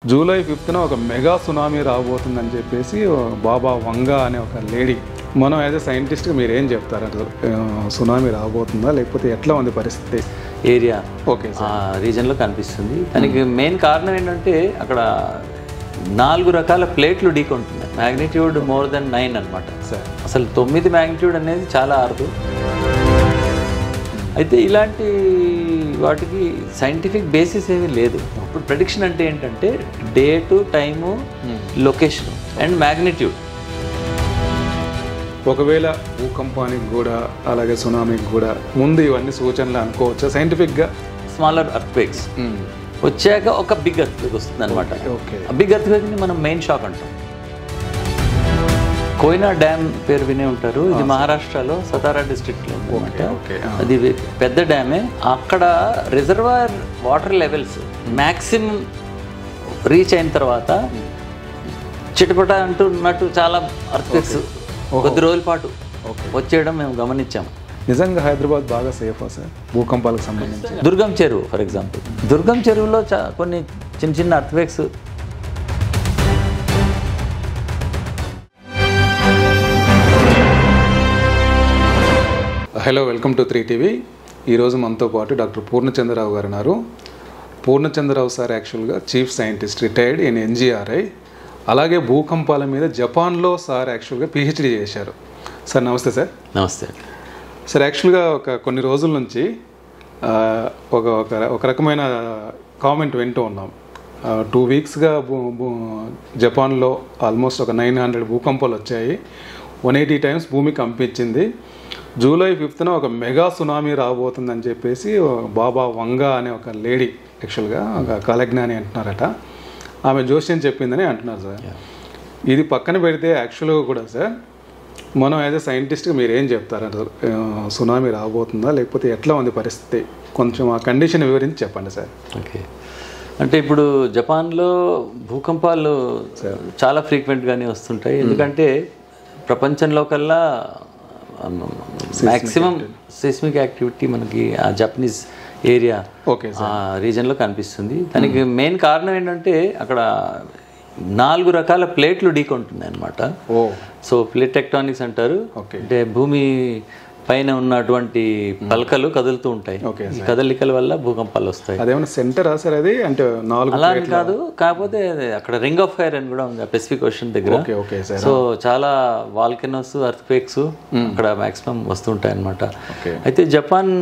July 5న ఒక mega tsunami రాబోతుందని చెప్పేసి బాబా వంగా అనే ఒక లేడీ, మనం యాజ్ ఎ సైంటిస్ట్గా మీరు ఏం చెప్తారు? సునామీ రాబోతుందా లేకపోతే ఎట్లా ఉంది పరిస్థితి? ఏరియా ఓకే రీజన్లో కనిపిస్తుంది. దానికి మెయిన్ కారణం ఏంటంటే అక్కడ 4 రకాల ప్లేట్లు ఢీకొంటున్నాయి. మ్యాగ్నిట్యూడ్ మోర్ దెన్ 9 అనమాట. అసలు 9 మ్యాగ్నిట్యూడ్ అనేది చాలా అరుదు. అయితే ఇలాంటి వాటికి సైంటిఫిక్ బేసిస్ ఏమీ లేదు. ఇప్పుడు ప్రెడిక్షన్ అంటే ఏంటంటే date, time, location and magnitude. ఒకవేళ భూకంపానికి కూడా అలాగే సునామీకి కూడా ముందు ఇవన్నీ సూచనలు అనుకోవచ్చా సైంటిఫిక్గా? స్మాలర్ అర్త్క్వేక్స్ వచ్చాక ఒక బిగ్ అర్త్క్వేక్ వస్తుంది అనమాట. బిగ్ అర్త్క్వేక్ని మనం మెయిన్ షాక్ అంటాం. కోయినా డ్యామ్ పేరు వినే ఉంటారు. ఇది మహారాష్ట్రలో సతారా డిస్ట్రిక్ట్లో ఉందన్నమాట. అది పెద్ద డ్యామే. అక్కడ reservoir water levels maximum reach అయిన తర్వాత చిటపట అంటున్నట్టు చాలా అర్త్క్వేక్స్ కొద్ది రోజుల పాటు వచ్చేయడం మేము గమనించాము. నిజంగా హైదరాబాద్ బాగా సేఫా సార్ భూకంపాలకు సంబంధించి? దుర్గం చెరువు ఫర్ ఎగ్జాంపుల్, దుర్గం చెరువులో కొన్ని చిన్న చిన్న earthquakes. Hello, welcome to 3TV. ఈరోజు మనతో పాటు డాక్టర్ పూర్ణచంద్రరావు గారు ఉన్నారు. పూర్ణచంద్రరావు సార్ యాక్చువల్గా chief scientist, retired in NGRI. అలాగే భూకంపాల మీద జపాన్లో సార్ యాక్చువల్గా PhD చేశారు. సార్ నమస్తే. సార్ నమస్తే సార్. యాక్చువల్గా కొన్ని రోజుల నుంచి ఒక రకమైన కామెంట్ వింటూ ఉన్నాం. 2 వీక్స్గా జపాన్లో ఆల్మోస్ట్ ఒక 900 భూకంపాలు వచ్చాయి. 180 టైమ్స్ భూమి కంపించింది. జూలై 5న ఒక మెగా సునామీ రాబోతుందని చెప్పేసి బాబా వంగా అనే ఒక లేడీ, యాక్చువల్గా ఒక కాలజ్ఞాని అంటున్నారట, ఆమె జోస్యం చెప్పిందని అంటున్నారు సార్. ఇది పక్కన పెడితే యాక్చువల్గా కూడా సార్ మనం యాజ్ ఎ సైంటిస్ట్గా మీరు ఏం చెప్తారు? సునామీ రాబోతుందా లేకపోతే ఎట్లా ఉంది పరిస్థితి? కొంచెం ఆ కండిషన్ వివరించి చెప్పండి సార్. ఓకే, అంటే ఇప్పుడు జపాన్లో భూకంపాలు చాలా ఫ్రీక్వెంట్గానే వస్తుంటాయి. ఎందుకంటే ప్రపంచంలో కల్లా మ్యాక్సిమం సిస్మిక్ యాక్టివిటీ మనకి ఆ జపనీస్ ఏరియా రీజన్లో కనిపిస్తుంది. దానికి మెయిన్ కారణం ఏంటంటే అక్కడ 4 రకాల ప్లేట్లు ఢీకొంటున్నాయి అనమాట. సో ప్లేట్ టెక్టానిక్స్ అంటారు. అంటే భూమి పైన ఉన్నటువంటి పలకలు కదులుతూ ఉంటాయి. ఈ కదలికల వల్ల భూకంపాలు వస్తాయి. అదేమన్నా సెంటరా సార్ అది? అంటే 4 అలా అని కాదు, కాకపోతే అక్కడ రింగ్ ఆఫ్ ఫైర్ అని కూడా ఉంది పెసిఫిక్ ఓషన్ దగ్గర. సో చాలా వాల్కెనోస్, అర్త్క్వేక్స్ అక్కడ మాక్సిమం వస్తుంటాయి అన్నమాట. అయితే జపాన్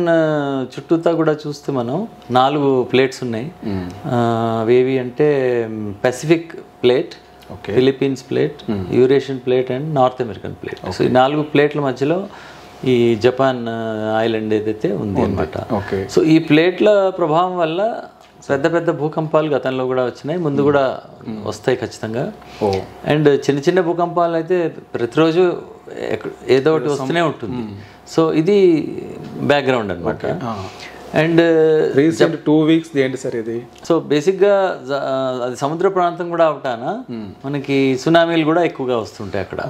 చుట్టూతా కూడా చూస్తే మనం 4 ప్లేట్స్ ఉన్నాయి. అవేవి అంటే Pacific plate, Philippines plate, Eurasian plate and north American plate. So ఈ 4 ప్లేట్ల మధ్యలో ఈ జపాన్ ఐలాండ్ ఏదైతే ఉంది అనమాట. సో ఈ ప్లేట్ల ప్రభావం వల్ల పెద్ద పెద్ద భూకంపాలు గతంలో కూడా వచ్చినాయి, ముందు కూడా వస్తాయి ఖచ్చితంగా. అండ్ చిన్న చిన్న భూకంపాలు అయితే ప్రతిరోజు ఏదో ఒకటి వస్తూనే ఉంటుంది. సో ఇది బ్యాక్గ్రౌండ్ అనమాట. అండ్ రీసెంట్ 2 వీక్స్ ఏంటి సార్ ఇది? సో బేసిక్గా అది సముద్ర ప్రాంతం కూడా అవటాన మనకి సునామీలు కూడా ఎక్కువగా వస్తుంటాయి అక్కడ.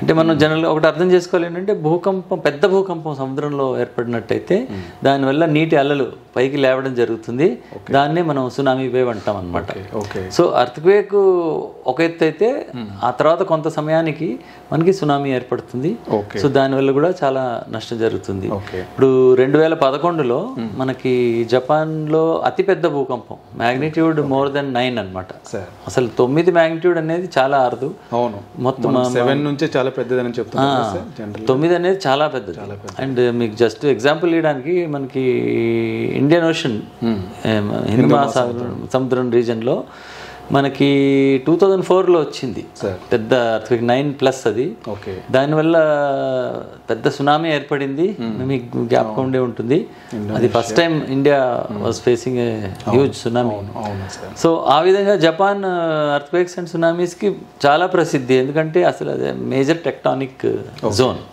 అంటే మనం జనరల్గా ఒకటి అర్థం చేసుకోవాలి ఏంటంటే భూకంపం, పెద్ద భూకంపం సముద్రంలో ఏర్పడినట్టయితే దానివల్ల నీటి అలలు పైకి లేవడం జరుగుతుంది. దాన్నే మనం సునామీ వేవ్ అంటాం అనమాట. సో అర్త్క్వేక్ ఒక ఎత్తు అయితే ఆ తర్వాత కొంత సమయానికి మనకి సునామీ ఏర్పడుతుంది. సో దానివల్ల కూడా చాలా నష్టం జరుగుతుంది. ఇప్పుడు 2011లో మనకి జపాన్లో అతిపెద్ద భూకంపం మ్యాగ్నిట్యూడ్ మోర్ దెన్ 9 అనమాట. అసలు 9 మ్యాగ్నిట్యూడ్ అనేది చాలా అరుదు. మొత్తం 7 నుంచే చాలా పెద్దదని చెప్తున్నారు. 9 అనేది చాలా పెద్దది. అండ్ మీకు జస్ట్ ఎగ్జాంపుల్ ఇవ్వడానికి మనకి ఇండియన్ ఓషన్, హిందూ మహాసముద్రం రీజన్లో మనకి 2004లో వచ్చింది పెద్ద అర్త్క్వేక్ 9+. అది దానివల్ల పెద్ద సునామీ ఏర్పడింది. మీకు జ్ఞాపకం ఉండే ఉంటుంది. అది first time India was facing a huge tsunami. So ఆ విధంగా జపాన్ అర్త్క్వేక్స్ అండ్ సునామీస్కి చాలా ప్రసిద్ధి. ఎందుకంటే అసలు అదే major tectonic zone.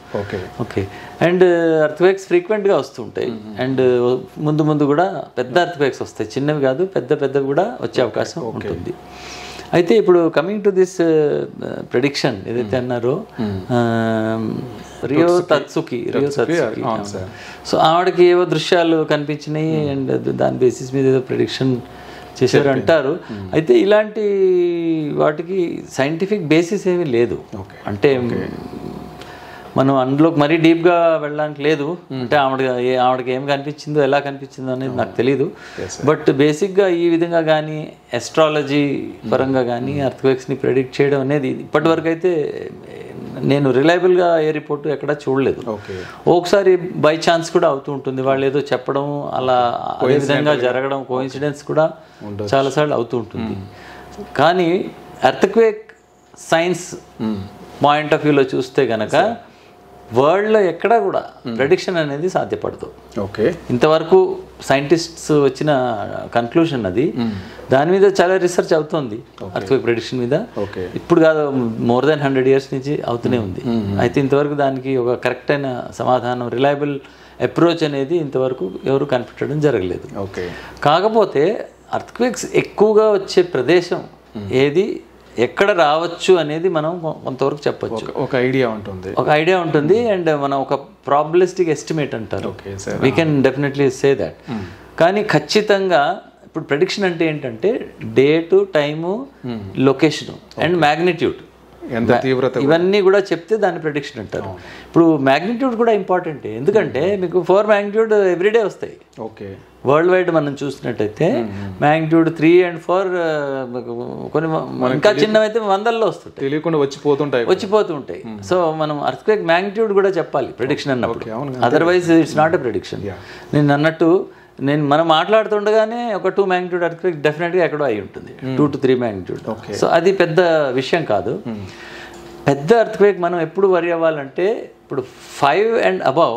Okay, and earthquakes ఫ్రీక్వెంట్గా వస్తుంటాయి. అండ్ ముందు ముందు కూడా పెద్ద అర్త్క్వేక్స్ వస్తాయి, చిన్నవి కాదు, పెద్దవి కూడా వచ్చే అవకాశం ఉంటుంది. అయితే ఇప్పుడు కమింగ్ టు దిస్ ప్రెడిక్షన్ ఏదైతే అన్నారో, రియో తత్సుకి. సో ఆవిడకి ఏవో దృశ్యాలు కనిపించినాయి అండ్ దాని బేసిస్ మీద ఏదో ప్రెడిక్షన్ చేశారు అంటారు. అయితే ఇలాంటి వాటికి సైంటిఫిక్ బేసిస్ ఏమీ లేదు. అంటే మనం అందులోకి మరీ డీప్గా వెళ్ళడానికి లేదు. అంటే ఆవిడకి ఏం కనిపించిందో ఎలా కనిపించిందో అనేది నాకు తెలీదు. బట్ బేసిక్గా ఈ విధంగా కానీ ఎస్ట్రాలజీ పరంగా కానీ ఎర్త్క్వేక్స్ని ప్రెడిక్ట్ చేయడం అనేది ఇప్పటివరకు అయితే నేను రిలయబుల్గా ఏ రిపోర్టు ఎక్కడ చూడలేదు. ఒకసారి బై ఛాన్స్ కూడా అవుతూ ఉంటుంది, వాళ్ళు ఏదో చెప్పడం అలా అదే విధంగా జరగడం, కోఇన్సిడెన్స్ కూడా చాలాసార్లు అవుతూ ఉంటుంది. కానీ ఎర్త్క్వేక్ సైన్స్ పాయింట్ ఆఫ్ వ్యూలో చూస్తే కనుక వరల్డ్లో ఎక్కడా కూడా ప్రెడిక్షన్ అనేది సాధ్యపడదు. ఇంతవరకు సైంటిస్ట్స్ వచ్చిన కన్క్లూషన్ అది. దాని మీద చాలా రీసెర్చ్ అవుతుంది ఎర్త్క్వేక్ ప్రెడిక్షన్ మీద. ఇప్పుడు కాదు, మోర్ దాన్ 100 years నుంచి అవుతూనే ఉంది. అయితే ఇంతవరకు దానికి ఒక కరెక్ట్ అయిన సమాధానం, రిలయబుల్ అప్రోచ్ అనేది ఇంతవరకు ఎవరు కనిపెట్టడం జరగలేదు. కాకపోతే ఎర్త్క్వేక్స్ ఎక్కువగా వచ్చే ప్రదేశం ఏది, ఎక్కడ రావచ్చు అనేది మనం కొంతవరకు చెప్పొచ్చు. ఒక ఐడియా ఉంటుంది అండ్ మనం ఒక ప్రాబబిలిస్టిక్ ఎస్టిమేట్ అంటారు. We can definitely say that. కానీ ఖచ్చితంగా ఇప్పుడు ప్రెడిక్షన్ అంటే ఏంటంటే date, time, location and magnitude, ఇవన్నీ కూడా చెప్తే దాన్ని ప్రెడిక్షన్ అంటారు. ఇప్పుడు మ్యాగ్నిట్యూడ్ కూడా ఇంపార్టెంట్. ఎందుకంటే మీకు 4 magnitude ఎవ్రీడే వస్తాయి. వరల్డ్ వైడ్ మనం చూసినట్టయితే మ్యాగ్నిట్యూడ్ 3 and 4 కొన్ని ఇంకా చిన్నవైతే 100లో వస్తుంటాయి, తెలియకుండా వచ్చిపోతుంటాయి. సో మనం ఎర్త్క్వేక్ మ్యాగ్నిట్యూడ్ కూడా చెప్పాలి ప్రెడిక్షన్ అన్నప్పుడు. Otherwise it's not a prediction. నేను అన్నట్టు మనం మాట్లాడుతుండగానే ఒక 2 magnitude ఎర్త్క్వేక్ డెఫినెట్గా ఎక్కడో అయి ఉంటుంది, 2 to 3 magnitude. సో అది పెద్ద విషయం కాదు. పెద్ద ఎర్త్క్వేక్ మనం ఎప్పుడు వరి అవ్వాలంటే ఇప్పుడు 5 and above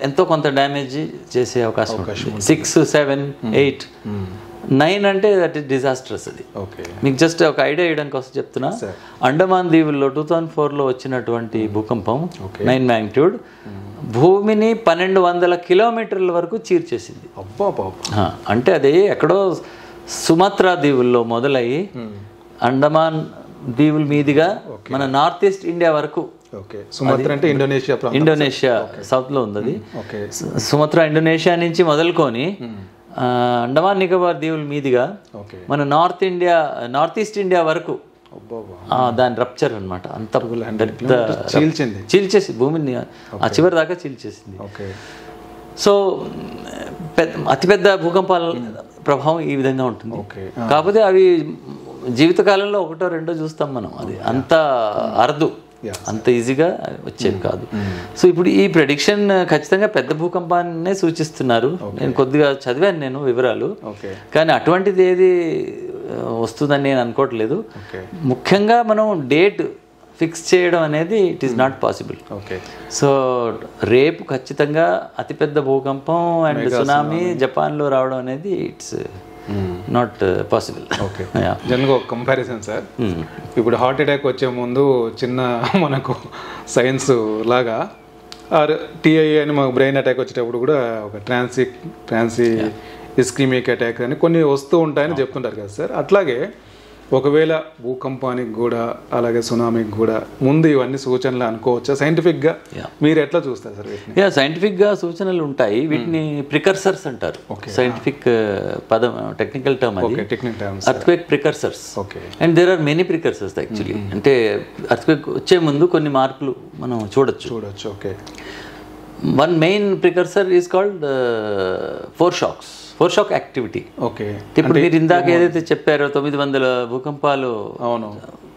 ఎంతో కొంత డ్యామేజ్ చేసే అవకాశం ఉంటుంది. 6, 7, 8, 9 అంటే దట్ ఈస్ డిజాస్ట్రస్. అది మీకు జస్ట్ ఒక ఐడియా ఇవ్వడం కోసం చెప్తున్నా. అండమాన్ దీవుల్లో 2004లో వచ్చినటువంటి భూకంపం 9 magnitude భూమిని 1200 kilometers వరకు చీర్చేసింది. అంటే అది ఎక్కడో సుమత్రా దీవుల్లో మొదలయ్యి అండమాన్ దీవుల మీదుగా మన నార్త్ ఈస్ట్ ఇండియా వరకు, ఇండోనేషియా సౌత్ లో ఉంది అది. సుమత్రా ఇండోనేషియా నుంచి మొదలుకొని అండమాన్ నికోబార్ దీవుల మీదుగా మన నార్త్ ఈస్ట్ ఇండియా వరకు దాని రప్చర్ అనమాట. అంత చీల్చేసి భూమిని ఆ చివరి దాకా చీల్చేసింది. సో అతిపెద్ద భూకంపాల ప్రభావం ఈ విధంగా ఉంటుంది. కాకపోతే అవి జీవితకాలంలో 1, 2 చూస్తాం మనం. అది అంత అరుదు, అంత ఈజీగా వచ్చేది కాదు. సో ఇప్పుడు ఈ ప్రెడిక్షన్ ఖచ్చితంగా పెద్ద భూకంపాన్నే సూచిస్తున్నారు. నేను కొద్దిగా చదివాను వివరాలు, కానీ అటువంటిది ఏది వస్తుందని నేను అనుకోవట్లేదు. ముఖ్యంగా మనం డేట్ ఫిక్స్ చేయడం అనేది it is not possible. So రేపు ఖచ్చితంగా అతిపెద్ద భూకంపం అండ్ సునామీ జపాన్లో రావడం అనేది ఇట్స్ నాట్ పాసిబుల్. జనరల్గా ఒక కంపారిజన్ సార్, ఇప్పుడు హార్ట్ అటాక్ వచ్చే ముందు చిన్న మనకు సైన్స్ లాగా టీఐఏ అని మాకు బ్రెయిన్ అటాక్ వచ్చేటప్పుడు కూడా ఒక ట్రాన్సీ ఇస్కిమిక్ అటాక్ అని కొన్ని వస్తూ ఉంటాయని చెప్తుంటారు కదా సార్. అట్లాగే ఒకవేళ భూకంపానికి కూడా అలాగే సునామీకి కూడా ముందు ఇవన్నీ సూచనలు అనుకోవచ్చా సైంటిఫిక్గా? మీరు ఎట్లా చూస్తారు సార్? సైంటిఫిక్గా సూచనలు ఉంటాయి. వీటిని ప్రికర్సర్స్ అంటారు. సైంటిఫిక్ పదం, టెక్నికల్ టర్మ్ అది. Earthquake precursors. And there are many precursors actually. అంటే ఎర్త్క్వేక్ వచ్చే ముందు కొన్ని మార్పులు మనం చూడొచ్చు. One main precursor is called foreshock activity. ఇప్పుడు మీరు ఇందాక ఏదైతే చెప్పారో 900 భూకంపాలు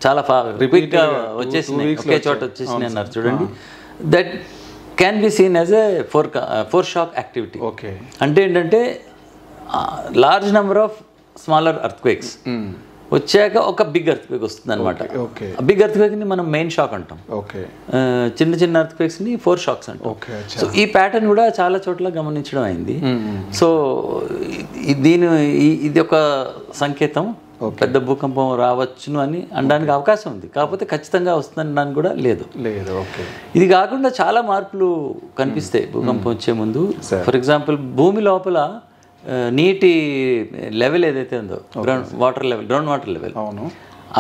చాలా రిపీట్ గా వచ్చేసినాయి, ఒకే చోట వచ్చేసినాయి అన్నారు చూడండి. That can be seen as a four shock activity. అంటే ఏంటంటే large number of smaller earthquakes వచ్చాక ఒక బిగ్ ఎర్త్క్వేక్ వస్తుంది అనమాట. బిగ్ ఎర్త్క్వేక్ని మనం మెయిన్ షాక్ అంటాం, చిన్న చిన్న ఎర్త్క్వేక్స్ని 4 shocks అంటాం. సో ఈ ప్యాటర్న్ కూడా చాలా చోట్ల గమనించడం అయింది. సో ఇది ఒక సంకేతం పెద్ద భూకంపం రావచ్చును అని అనడానికి అవకాశం ఉంది. కాకపోతే ఖచ్చితంగా వస్తుందని అనడానికి కూడా లేదు. ఇది కాకుండా చాలా మార్పులు కనిపిస్తాయి భూకంపం వచ్చే ముందు. ఫర్ ఎగ్జాంపుల్ భూమి లోపల నీటి లెవెల్ ఏదైతే ఉందో, గ్రౌండ్ వాటర్ లెవెల్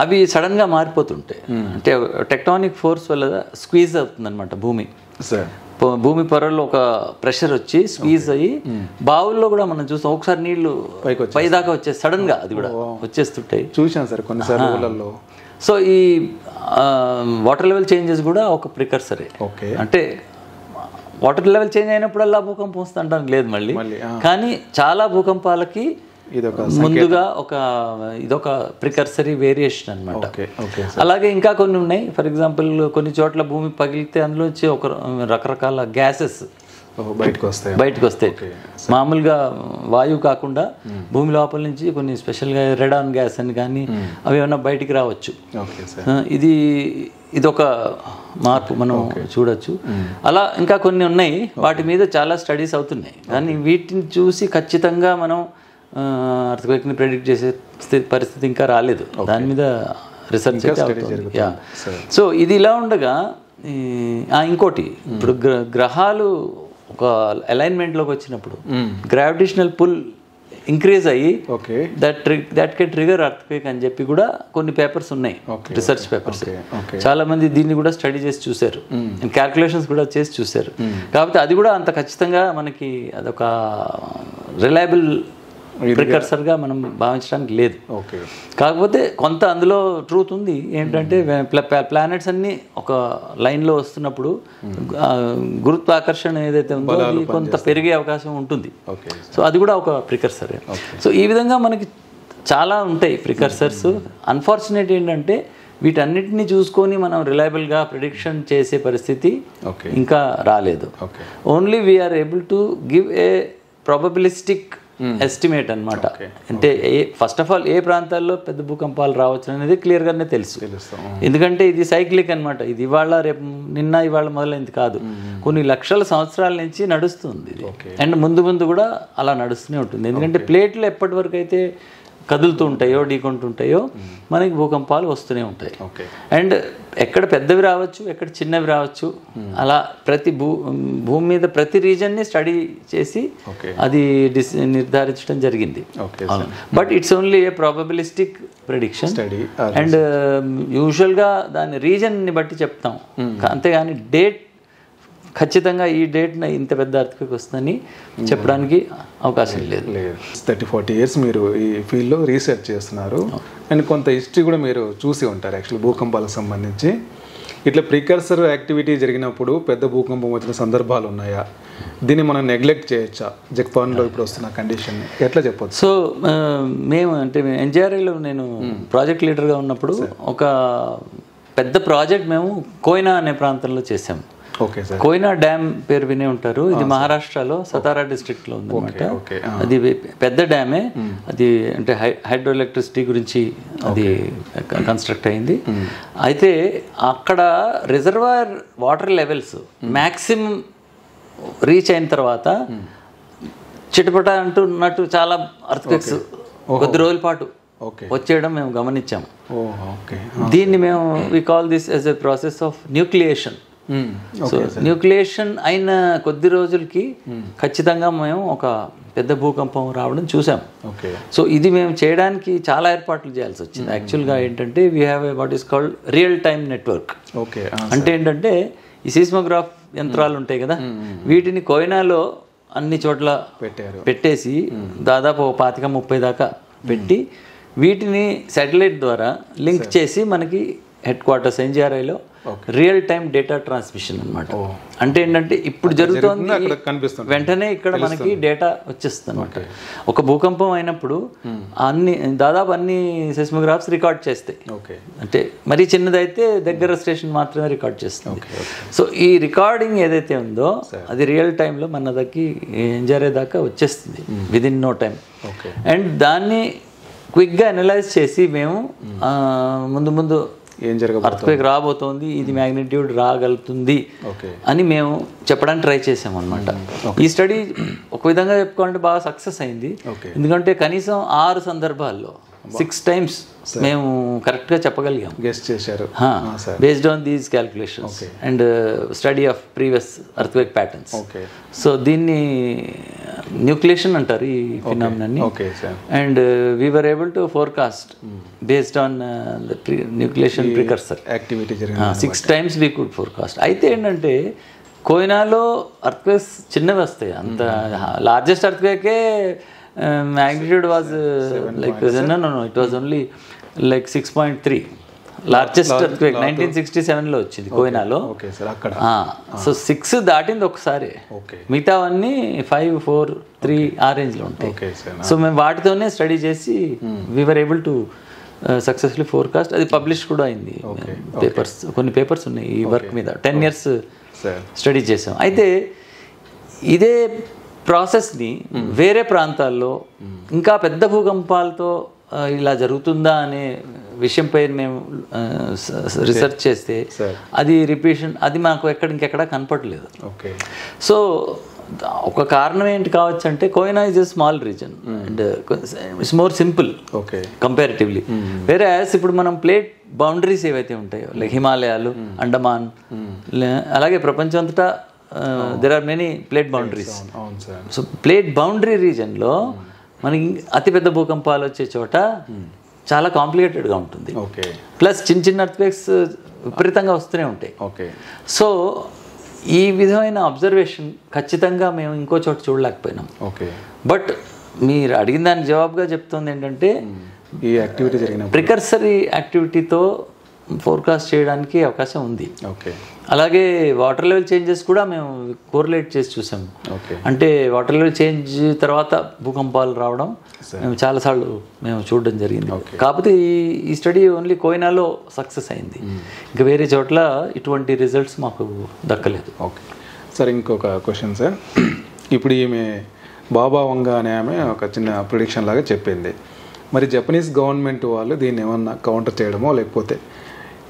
అవి సడన్గా మారిపోతుంటాయి. అంటే టెక్టానిక్ ఫోర్స్ వల్ల స్క్వీజ్ అవుతుంది అనమాట భూమి. భూమి పొరల్లో ఒక ప్రెషర్ వచ్చి స్క్వీజ్ అయ్యి బావుల్లో కూడా మనం చూస్తాం ఒకసారి నీళ్లు పైదాకా వచ్చే సడన్ గా అది కూడా వచ్చేస్తుంటాయి. చూసాను సార్ కొన్నిసార్లు ఊళ్ళల్లో. సో ఈ వాటర్ లెవెల్ చేంజెస్ కూడా ఒక ప్రికర్సరే. ఓకే, అంటే వాటర్ లెవెల్ చేంజ్ అయినప్పుడల్లా భూకంపం వస్తుంటానికి లేదు మళ్ళీ, కానీ చాలా భూకంపాలకి ముందుగా ఇదొక ప్రికర్సరీ వేరియేషన్ అనమాట. అలాగే ఇంకా కొన్ని ఉన్నాయి. ఫర్ ఎగ్జాంపుల్ కొన్ని చోట్ల భూమి పగిలితే అందులోంచి ఒక రకరకాల గ్యాసెస్ బయటకు వస్తాయి. మామూలుగా వాయువు కాకుండా భూమి లోపల నుంచి కొన్ని స్పెషల్గా రెడాన్ గ్యాస్ అని కానీ అవి ఏమైనా బయటికి రావచ్చు. ఇదొక మార్పు మనం చూడొచ్చు. అలా ఇంకా కొన్ని ఉన్నాయి, వాటి మీద చాలా స్టడీస్ అవుతున్నాయి. కానీ వీటిని చూసి ఖచ్చితంగా మనం అర్థక్వేక్ని ప్రెడిక్ట్ చేసే పరిస్థితి ఇంకా రాలేదు. దాని మీద రిసర్చ్ అయితే అవుతుంది. సో ఇది ఇలా ఉండగా ఇంకోటి, ఇప్పుడు గ్రహాలు ఒక అలైన్మెంట్లోకి వచ్చినప్పుడు గ్రావిటేషనల్ పుల్ ఇంక్రీజ్ అయ్యి దట్ కెన్ ట్రిగర్ అర్త్క్వేక్ అని చెప్పి కూడా కొన్ని పేపర్స్ ఉన్నాయి, రిసర్చ్ పేపర్స్. చాలా మంది దీన్ని కూడా స్టడీ చేసి చూశారు, క్యాల్కులేషన్స్ కూడా చేసి చూశారు. కాకపోతే అది కూడా అంత ఖచ్చితంగా మనకి అదొక రిలయబుల్ ప్రికర్సర్గా మనం భావించడానికి లేదు. కాకపోతే కొంత అందులో ట్రూత్ ఉంది. ఏంటంటే ప్లానెట్స్ అన్నీ ఒక లైన్లో వస్తున్నప్పుడు గురుత్వాకర్షణ ఏదైతే ఉందో అది కొంత పెరిగే అవకాశం ఉంటుంది. సో అది కూడా ఒక ప్రికర్సరే. సో ఈ విధంగా మనకి చాలా ఉంటాయి ప్రికర్సర్స్. అన్ఫార్చునేట్ ఏంటంటే వీటన్నిటిని చూసుకొని మనం రిలయబుల్గా ప్రిడిక్షన్ చేసే పరిస్థితి ఇంకా రాలేదు. Only we're able to give a probabilistic estimate అనమాట. అంటే ఫస్ట్ ఆఫ్ ఆల్ ఏ ప్రాంతాల్లో పెద్ద భూకంపాలు రావచ్చు అనేది క్లియర్గానే తెలుసు. ఎందుకంటే ఇది సైక్లిక్ అనమాట. ఇది ఇవాళ రేపు ఇవాళ మొదలైంది కాదు, కొన్ని లక్షల సంవత్సరాల నుంచి నడుస్తుంది ఇది. అండ్ ముందు కూడా అలా నడుస్తూనే ఉంటుంది. ఎందుకంటే ప్లేట్లు ఎప్పటి వరకు అయితే కదులుతూ ఉంటాయో ఢీకొంటుంటాయో మనకి భూకంపాలు వస్తూనే ఉంటాయి. అండ్ ఎక్కడ పెద్దవి రావచ్చు, ఎక్కడ చిన్నవి రావచ్చు. అలా ప్రతి భూమి మీద ప్రతి రీజన్ని స్టడీ చేసి అది నిర్ధారించడం జరిగింది. But it's only A probabilistic prediction. And యూజువల్గా దాని రీజన్ని బట్టి చెప్తాం, అంతేగాని డేట్ ఖచ్చితంగా ఈ డేట్న ఇంత పెద్ద అర్థక్వేక్ వస్తుందని చెప్పడానికి అవకాశం లేదు. 30-40 ఇయర్స్ మీరు ఈ ఫీల్డ్లో రీసెర్చ్ చేస్తున్నారు. అండ్ కొంత హిస్టరీ కూడా మీరు చూసి ఉంటారు యాక్చువల్లీ భూకంపాలకు సంబంధించి. ఇట్లా ప్రికర్సర్ యాక్టివిటీ జరిగినప్పుడు పెద్ద భూకంపం వచ్చిన సందర్భాలు ఉన్నాయా? దీన్ని మనం నెగ్లెక్ట్ చేయొచ్చా? జపాన్లో ఇప్పుడు వస్తున్న కండిషన్ ఎట్లా చెప్పొచ్చు? సో మేము ఎన్జిఆర్ఐలో నేను ప్రాజెక్ట్ లీడర్గా ఉన్నప్పుడు ఒక పెద్ద ప్రాజెక్ట్ మేము కోయినా అనే ప్రాంతంలో చేసాము. కోయినా డ్యామ్ పేరు వినే ఉంటారు. ఇది మహారాష్ట్రలో సతారా డిస్ట్రిక్ట్లో ఉందన్నమాట. అది పెద్ద డ్యామే. అది అంటే హైడ్రో ఎలక్ట్రిసిటీ గురించి అది కన్స్ట్రక్ట్ అయింది. అయితే అక్కడ reservoir water levels maximum reach అయిన తర్వాత చిటపట అంటున్నట్టు చాలా అర్త్క్వేక్స్ కొద్ది రోజుల పాటు వచ్చేయడం మేము గమనించాము. దీన్ని మేము we call this as a process of nucleation. So nucleation అయిన కొద్ది రోజులకి ఖచ్చితంగా మేము ఒక పెద్ద భూకంపం రావడం చూసాం. సో ఇది మేము చేయడానికి చాలా ఏర్పాట్లు చేయాల్సి వచ్చింది. యాక్చువల్గా ఏంటంటే we have what is called real time network. అంటే ఏంటంటే ఈ సీస్మోగ్రాఫ్ యంత్రాలు ఉంటాయి కదా, వీటిని కోయినాలో అన్ని చోట్ల పెట్టేసి దాదాపు 25-30 దాకా పెట్టి వీటిని శాటిలైట్ ద్వారా లింక్ చేసి మనకి హెడ్ క్వార్టర్స్ ఎన్జిఆర్ఐలో రియల్ టైమ్ డేటా ట్రాన్స్మిషన్ అనమాట. అంటే ఏంటంటే ఇప్పుడు జరుగుతుంది వెంటనే ఇక్కడ మనకి డేటా వచ్చేస్తుంది అనమాట. ఒక భూకంపం అయినప్పుడు దాదాపు అన్ని సెస్మోగ్రాఫ్స్ రికార్డ్ చేస్తాయి. అంటే మరీ చిన్నదైతే దగ్గర స్టేషన్ మాత్రమే రికార్డ్ చేస్తుంది. సో ఈ రికార్డింగ్ ఏదైతే ఉందో అది రియల్ టైంలో మన దగ్గర ఎన్జిఆర్ఐ దాకా వచ్చేస్తుంది విదిన్ నో టైం. అండ్ దాన్ని క్విక్గా అనలైజ్ చేసి మేము ముందు ఏం జరగబోతుంది, అర్త్క్వేక్ రాబోతోంది, ఇది మ్యాగ్నిట్యూడ్ రాగలుగుతుంది అని మేము చెప్పడానికి ట్రై చేసాము అనమాట. ఈ స్టడీ ఒక విధంగా చెప్పుకోవాలంటే బాగా సక్సెస్ అయింది. ఎందుకంటే కనీసం 6 సందర్భాల్లో 6 times మేము కరెక్ట్గా చెప్పగలిగాం. గెస్ చేశారు based on these calculations and study of previous earthquake patterns. So దీన్ని న్యూక్లియేషన్ అంటారు ఈ ఫినామినాన్ని. And we were able to forecast based on nucleation precursor activity 6 times we could forecast. అయితే ఏంటంటే కోయినాలో అర్త్క్వేక్స్ చిన్నవి వస్తాయి, అంత లార్జెస్ట్ అర్త్క్వేకే magnitude was like it was only like 6.3 largest earthquake 1967లో వచ్చింది కోయినాలో. సో 6 దాటింది ఒకసారి, మిగతావన్నీ 5, 4, 3 ఆ రేంజ్లో ఉంటాయి. సో మేము వాటితోనే స్టడీ చేసి we're able to successfully forecast. అది పబ్లిష్ కూడా అయింది, పేపర్స్, కొన్ని పేపర్స్ ఉన్నాయి ఈ వర్క్ మీద. 10 years స్టడీ చేసాం. అయితే ఇదే ప్రాసెస్ని వేరే ప్రాంతాల్లో ఇంకా పెద్ద భూకంపాలతో ఇలా జరుగుతుందా అనే విషయంపై మేము రీసెర్చ్ చేస్తే అది రిపీషన్, అది మాకు ఇంకెక్కడ కనపడలేదు. సో ఒక కారణం ఏంటి కావచ్చు అంటే Koyna is a small reason and it's more simple comparatively. వేరే ఇప్పుడు మనం ప్లేట్ బౌండరీస్ ఏవైతే ఉంటాయో లైక్ హిమాలయాలు, అండమాన్, అలాగే ప్రపంచం అంతటా there are many plate boundaries. So plate boundary రీజన్లో మనకి అతిపెద్ద భూకంపాలు వచ్చే చోట చాలా కాంప్లికేటెడ్గా ఉంటుంది. ప్లస్ చిన్న చిన్న అర్త్క్వేక్స్ విపరీతంగా వస్తూనే ఉంటాయి. సో ఈ విధమైన అబ్జర్వేషన్ ఖచ్చితంగా మేము ఇంకో చోట చూడలేకపోయినాం. బట్ మీరు అడిగిన దానికి జవాబుగా చెప్తుంది ఏంటంటే ఈ యాక్టివిటీ జరిగిన ప్రికర్సరీ యాక్టివిటీతో ఫోర్కాస్ట్ చేయడానికి అవకాశం ఉంది. అలాగే వాటర్ లెవెల్ చేంజెస్ కూడా మేము కోరిలేట్ చేసి చూసాం. అంటే వాటర్ లెవెల్ చేంజ్ తర్వాత భూకంపాలు రావడం మేము చాలాసార్లు మేము చూడడం జరిగింది. కాకపోతే ఈ స్టడీ ఓన్లీ కోయినాలో సక్సెస్ అయింది, ఇంకా వేరే చోట్ల ఇటువంటి రిజల్ట్స్ మాకు దక్కలేదు. సార్ ఇంకొక క్వశ్చన్ సార్, ఇప్పుడు ఈమె బాబా వంగ అనే ఆమె ఒక చిన్న ప్రిడిక్షన్ లాగా చెప్పింది. మరి జపనీస్ గవర్నమెంట్ వాళ్ళు దీన్ని ఏమన్నా కౌంటర్ చేయడమో లేకపోతే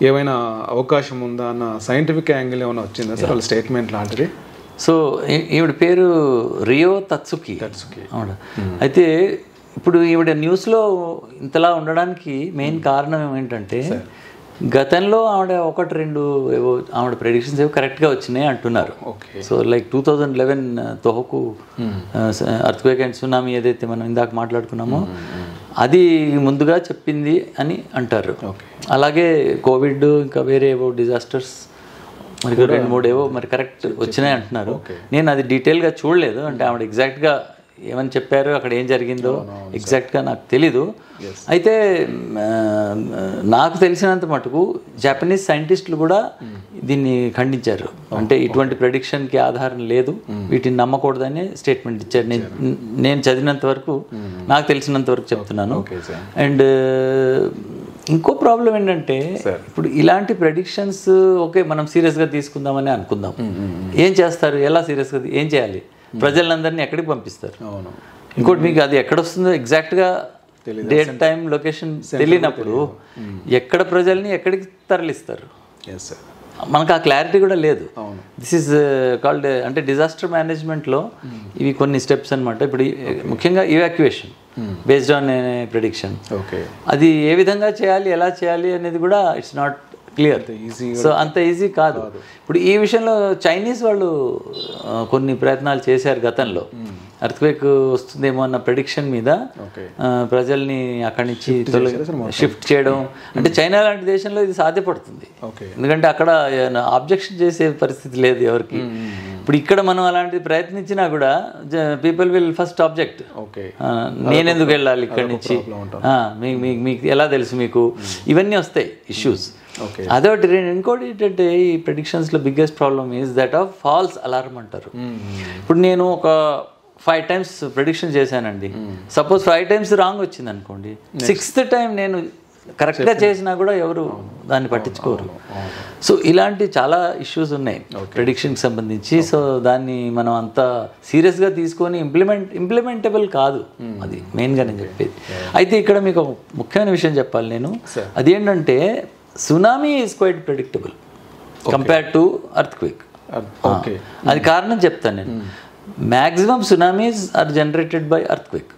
ఏమైనా అవకాశం ఉందా అన్న సైంటిఫిక్ యాంగిల్ ఏమైనా వచ్చిందా సార్ వాళ్ళ స్టేట్మెంట్ లాంటిది? సో ఈవిడ పేరు రియో తత్సుకి. అవును. అయితే ఇప్పుడు ఈవిడ న్యూస్లో ఇంతలా ఉండడానికి మెయిన్ కారణం ఏమిటంటే గతంలో ఆవిడ 1-2 ఏవో ఆవిడ ప్రెడిక్షన్స్ ఏవో కరెక్ట్గా వచ్చినాయి అంటున్నారు. So like 2011 Tohoku earthquake and tsunami ఏదైతే మనం ఇందాక మాట్లాడుకున్నామో అది ముందుగా చెప్పింది అని అంటారు. అలాగే కోవిడ్, ఇంకా వేరే ఏవో డిజాస్టర్స్ మరి 2-3 ఏవో మరి కరెక్ట్ వచ్చినాయి అంటున్నారు. నేను అది డీటెయిల్గా చూడలేదు, అంటే ఆవిడ ఎగ్జాక్ట్గా ఏమని చెప్పారు, అక్కడ ఏం జరిగిందో ఎగ్జాక్ట్గా నాకు తెలీదు. అయితే నాకు తెలిసినంత మటుకు జపనీస్ సైంటిస్టులు కూడా దీన్ని ఖండించారు. అంటే ఇటువంటి ప్రెడిక్షన్కి ఆధారం లేదు, వీటిని నమ్మకూడదని స్టేట్మెంట్ ఇచ్చారు. నేను చదివినంత వరకు, నాకు తెలిసినంత వరకు చెప్తున్నాను. అండ్ ఇంకో ప్రాబ్లం ఏంటంటే ఇప్పుడు ఇలాంటి ప్రెడిక్షన్స్ ఓకే మనం సీరియస్గా తీసుకుందామని అనుకుందాం. ఏం చేస్తారు, ఎలా సీరియస్గా ఏం చేయాలి, ప్రజలందరినీ ఎక్కడికి పంపిస్తారు? ఇంకోటి మీకు అది ఎక్కడ వస్తుందో ఎగ్జాక్ట్గా డేట్, టైం, లొకేషన్ తెలియనప్పుడు ఎక్కడ ప్రజల్ని ఎక్కడికి తరలిస్తారు? మనకు ఆ క్లారిటీ కూడా లేదు. దిస్ ఈజ్ కాల్డ్ అంటే డిజాస్టర్ మేనేజ్మెంట్లో ఇవి కొన్ని స్టెప్స్ అనమాట. ఇప్పుడు ముఖ్యంగా ఇవాక్యుయేషన్ బేస్డ్ ఆన్ ప్రెడిక్షన్, అది ఏ విధంగా చేయాలి, ఎలా చేయాలి అనేది కూడా ఇట్స్ నాట్ క్లియర్. సో అంత ఈజీ కాదు. ఇప్పుడు ఈ విషయంలో చైనీస్ వాళ్ళు కొన్ని ప్రయత్నాలు చేశారు గతంలో. అర్త్క్వేక్ వస్తుందేమో అన్న ప్రెడిక్షన్ మీద ప్రజల్ని అక్కడి నుంచి షిఫ్ట్ చేయడం. అంటే చైనా లాంటి దేశంలో ఇది సాధ్యపడుతుంది, ఎందుకంటే అక్కడ ఆబ్జెక్షన్ చేసే పరిస్థితి లేదు ఎవరికి. ఇప్పుడు ఇక్కడ మనం అలాంటిది ప్రయత్నించినా కూడా పీపుల్ విల్ ఫస్ట్ ఆబ్జెక్ట్, నేనెందుకు వెళ్ళాలి ఇక్కడి నుంచి, మీకు ఎలా తెలుసు మీకు, ఇవన్నీ వస్తాయి ఇష్యూస్. అదొకటి. ఇంకోటి ఏంటంటే ఈ ప్రెడిక్షన్స్లో biggest problem is that of false alarm అంటారు. ఇప్పుడు నేను ఒక 5 times ప్రెడిక్షన్ చేశానండి, సపోజ్ 5 times రాంగ్ వచ్చింది అనుకోండి, 6th time నేను కరెక్ట్గా చేసినా కూడా ఎవరు దాన్ని పట్టించుకోరు. సో ఇలాంటి చాలా ఇష్యూస్ ఉన్నాయి ప్రెడిక్షన్కి సంబంధించి. సో దాన్ని మనం అంత సీరియస్గా తీసుకొని ఇంప్లిమెంటబుల్ కాదు, అది మెయిన్గా నేను చెప్పేది. అయితే ఇక్కడ మీకు ఒక ముఖ్యమైన విషయం చెప్పాలి నేను, అదేంటంటే tsunami is quite predictable compared to earthquake. అది కారణం చెప్తాను నేను. Maximum tsunamis are generated by earthquake.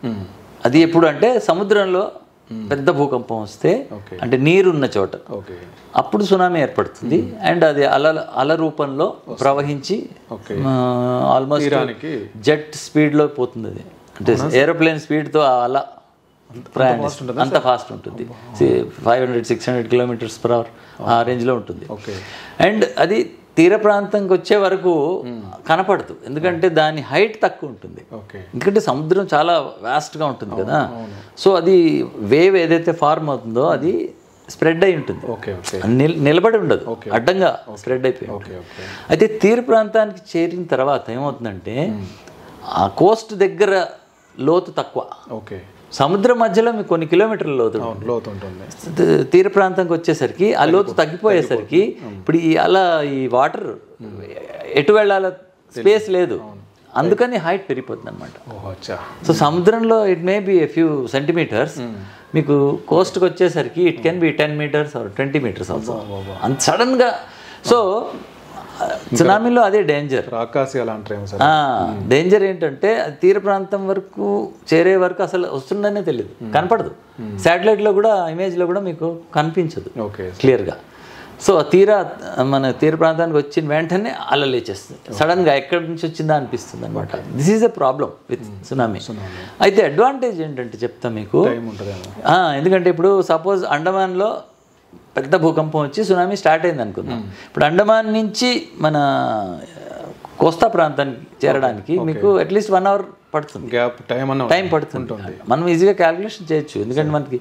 అది ఎప్పుడు అంటే సముద్రంలో పెద్ద భూకంపం వస్తే, అంటే నీరున్న చోట, అప్పుడు సునామీ ఏర్పడుతుంది. అండ్ అది అల రూపంలో ప్రవహించి ఆల్మోస్ట్ జెట్ స్పీడ్లో పోతుంది. అది అంటే ఏరోప్లేన్ స్పీడ్తో అలా ప్రయాణిస్తుంది, అంత ఫాస్ట్ ఉంటుంది. 500-600 km/h ఆ రేంజ్లో ఉంటుంది. అండ్ అది తీర ప్రాంతంకి వచ్చే వరకు కనపడదు, ఎందుకంటే దాని హైట్ తక్కువ ఉంటుంది. ఓకే. ఎందుకంటే సముద్రం చాలా వాస్ట్గా ఉంటుంది కదా, సో అది వేవ్ ఏదైతే ఫార్మ్ అవుతుందో అది స్ప్రెడ్ అయి ఉంటుంది. ఓకే. ఓకే. నిలబడి ఉండదు, అడ్డంగా స్ప్రెడ్ అయిపోయి. అయితే తీర ప్రాంతానికి చేరిన తర్వాత ఏమవుతుందంటే ఆ కోస్ట్ దగ్గర లోతు తక్కువ. ఓకే. సముద్రం మధ్యలో మీకు కొన్ని కిలోమీటర్ల లోతు ఉంటుంది. తీర ప్రాంతానికి వచ్చేసరికి ఆ లోతు తగ్గిపోయేసరికి ఇప్పుడు అలా ఈ వాటర్ ఎటు వెళ్ళాల స్పేస్ లేదు, అందుకని హైట్ పెరిగిపోతుంది అనమాట. సో సముద్రంలో it may be a few centimetres, మీకు కోస్ట్కి వచ్చేసరికి it can be 10 meters or 20 meters also, అంత సడన్గా. సో సునామీలో అదే డేంజర్. డేంజర్ ఏంటంటే తీర ప్రాంతం వరకు చేరే వరకు అసలు వస్తుందనే తెలియదు, కనపడదు. శాటిలైట్లో కూడా ఇమేజ్లో కూడా మీకు కనిపించదు క్లియర్గా. సో మన తీర ప్రాంతానికి వచ్చిన వెంటనే అల లేచేస్తుంది, సడన్గా ఎక్కడి నుంచి వచ్చిందా అనిపిస్తుంది అనమాట. This is a problem with tsunami. అయితే అడ్వాంటేజ్ ఏంటంటే చెప్తా మీకు, ఎందుకంటే ఇప్పుడు సపోజ్ అండమాన్లో పెద్ద భూకంపం వచ్చి సునామీ స్టార్ట్ అయింది అనుకుందాం. ఇప్పుడు అండమాన్ నుంచి మన కోస్తా ప్రాంతానికి చేరడానికి మీకు అట్లీస్ట్ 1 hour పడుతుంది, టైం పడుతుంది. మనం ఈజీగా క్యాలిక్యులేషన్ చేయొచ్చు, ఎందుకంటే మనకి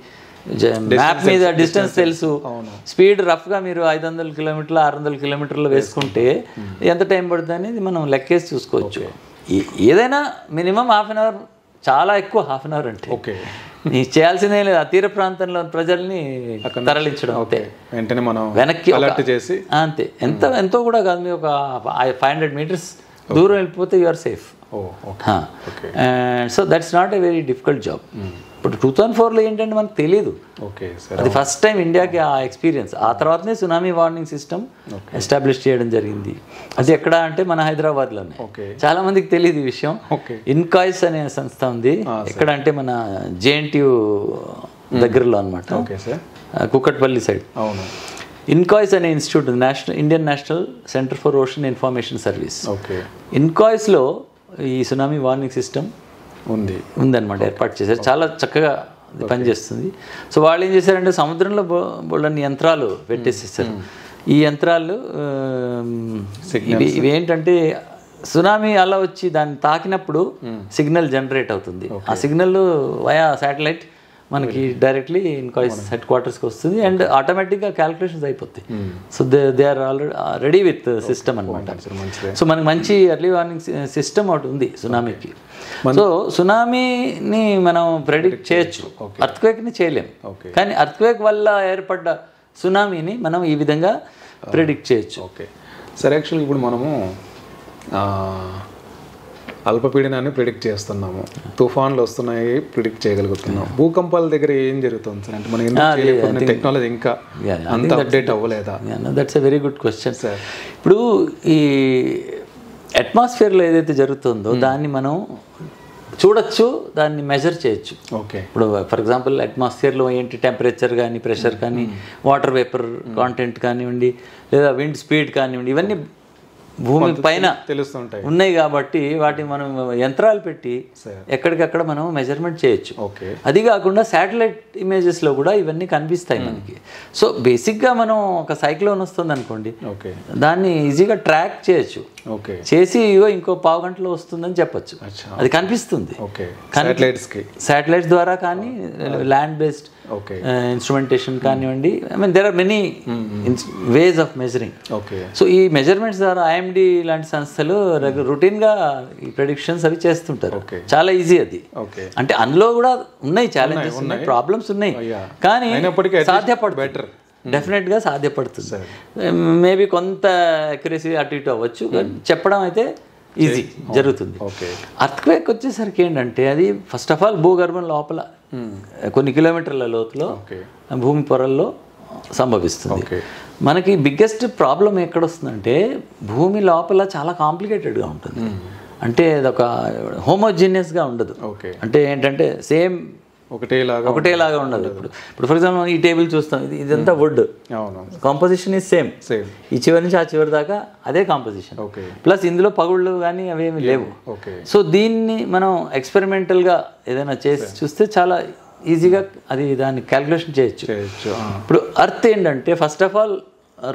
మ్యాప్ మీద డిస్టెన్స్ తెలుసు. స్పీడ్ రఫ్గా మీరు 500 kilometers 600 kilometers వేసుకుంటే ఎంత టైం పడుతుంది అనేది మనం లెక్కేసి చూసుకోవచ్చు. ఏదైనా మినిమం 1/2 hour, చాలా ఎక్కువ 1/2 hour అంటే చేయాల్సిందే లేదు. ఆ తీర ప్రాంతంలో ప్రజల్ని తరలించడం అంతే, వెంటనే మనం వెనక్కి చేసి అంతే. ఎంతో కూడా కాదు, మీరు ఒక 500 meters దూరం వెళ్ళిపోతే you are safe. So that's not a very difficult job. ఇప్పుడు 2004లో ఏంటంటే మనకు తెలియదు, అది ఫస్ట్ టైం ఇండియాకి ఆ ఎక్స్పీరియన్స్. ఆ తర్వాతనే సునామీ వార్నింగ్ సిస్టమ్ ఎస్టాబ్లిష్ చేయడం జరిగింది. అది ఎక్కడ అంటే మన హైదరాబాద్లోనే. చాలా మందికి తెలియదు ఈ విషయం. ఇన్కాయిస్ అనే సంస్థ ఉంది, ఎక్కడ అంటే మన JNTU దగ్గరలో అనమాట, కుక్కట్పల్లి సైడ్. ఇన్కాయిస్ అనే ఇన్స్టిట్యూట్ ఉంది, Indian national centre for ocean information service. ఇన్కాయిస్లో ఈ సునామీ వార్నింగ్ సిస్టమ్ ఉందన్నమాట, ఏర్పాటు చేశారు. చాలా చక్కగా పనిచేస్తుంది. సో వాళ్ళు ఏం చేశారంటే సముద్రంలో బోళ్ళని యంత్రాలు పెట్టేసేసారు. ఈ యంత్రాలు ఇవి ఏంటంటే సునామీ అలా వచ్చి దాన్ని తాకినప్పుడు సిగ్నల్ జనరేట్ అవుతుంది. ఆ సిగ్నల్ వయా శాటిలైట్ మనకి డైరెక్ట్లీ ఇన్కాయిస్ హెడ్ క్వార్టర్స్కి వస్తుంది అండ్ ఆటోమేటిక్గా క్యాలిక్యులేషన్స్ అయిపోతాయి. So they are already ready with system అనమాట. సో మనకి మంచి ఎర్లీ వార్నింగ్ సిస్టమ్ ఒకటి ఉంది సునామీకి. సో సునామీని మనం ప్రెడిక్ట్ చేయొచ్చు, అర్త్క్వేక్ని చేయలేం. కానీ అర్త్క్వేక్ వల్ల ఏర్పడ్డ సునామీని మనం ఈ విధంగా ప్రెడిక్ట్ చేయొచ్చు. ఓకే సరే, యాక్చువల్గా ఇప్పుడు మనము అల్పపీడనాన్ని ప్రిడిక్ట్ చేస్తున్నాము, తుఫాన్లు వస్తున్నాయి ప్రిడిక్ట్ చేయగలుగుతున్నాం. భూకంపాల దగ్గర ఏం జరుగుతుంది సార్? అంటే మనం టెక్నాలజీ ఇంకా అంత అప్డేట్ అవ్వలేదా? That's a very good question sir. ఇప్పుడు ఈ అట్మాస్ఫియర్లో ఏదైతే జరుగుతుందో దాన్ని మనం చూడొచ్చు, దాన్ని మెజర్ చేయొచ్చు. ఓకే, ఇప్పుడు ఫర్ ఎగ్జాంపుల్ అట్మాస్ఫియర్లో ఏంటి టెంపరేచర్ కానీ, ప్రెషర్ కానీ, వాటర్ వేపర్ కాంటెంట్ కానివ్వండి, లేదా విండ్ స్పీడ్ కానివ్వండి, ఇవన్నీ భూమి పైన తెలుస్తుంటాయి ఉన్నాయి కాబట్టి వాటిని మనం యంత్రాలు పెట్టి ఎక్కడికక్కడ మనం మెజర్మెంట్ చేయొచ్చు. అది కాకుండా శాటిలైట్ ఇమేజెస్లో కూడా ఇవన్నీ కనిపిస్తాయి మనకి. సో బేసిక్గా మనం ఒక సైక్లోన్ వస్తుంది అనుకోండి, దాన్ని ఈజీగా ట్రాక్ చేయొచ్చు, చేసి ఇగో ఇంకో 15 గంటలో వస్తుందని చెప్పొచ్చు. అది కనిపిస్తుంది శాటిలైట్స్ ద్వారా కానీ, ల్యాండ్ బేస్డ్ ఇన్స్ట్రుమెంటేషన్ కానివ్వండి. I mean there are many ways of measuring. So ఈ మెజర్మెంట్స్ ద్వారా IMD లాంటి సంస్థలు రొటీన్గా ఈ ప్రెడిక్షన్స్ అవి చేస్తుంటారు. చాలా ఈజీ అది. అంటే అందులో కూడా ఉన్నాయి ఛాలెంజెస్, ఉన్నాయి, ప్రాబ్లమ్స్ ఉన్నాయి, కానీ సాధ్యపడుతుంది, డెఫినెట్గా సాధ్యపడుతుంది. మేబీ కొంత అక్యురసీ అటు ఇటు అవ్వచ్చు, చెప్పడం అయితే ఈజీ జరుగుతుంది. అర్త్క్వేక్ వచ్చేసరికి ఏంటంటే అది ఫస్ట్ ఆఫ్ ఆల్ భూగర్భం లోపల కొన్ని కిలోమీటర్ల లోతులో భూమి పొరల్లో సంభవిస్తుంది. మనకి బిగ్గెస్ట్ ప్రాబ్లం ఎక్కడ వస్తుందంటే భూమి లోపల చాలా కాంప్లికేటెడ్గా ఉంటుంది. అంటే అదొక హోమోజీనియస్గా ఉండదు. అంటే ఏంటంటే సేమ్ ఒకటేలాగా ఉండదు. ఇప్పుడు ఫర్ ఎగ్జాంపుల్ ఈ టేబుల్ చూస్తాం, ఇదంతా వుడ్, కాంపోజిషన్ ఈజ్ సేమ్, ఈ చివరి నుంచి ఆ చివరి దాకా అదే కాంపోజిషన్, ప్లస్ ఇందులో పగుళ్ళు కానీ అవేమి లేవు. సో దీన్ని మనం ఎక్స్పెరిమెంటల్గా ఏదైనా చేసి చూస్తే చాలా ఈజీగా దాన్ని క్యాల్కులేషన్ చేయొచ్చు. ఇప్పుడు అర్త్ ఏంటంటే first of all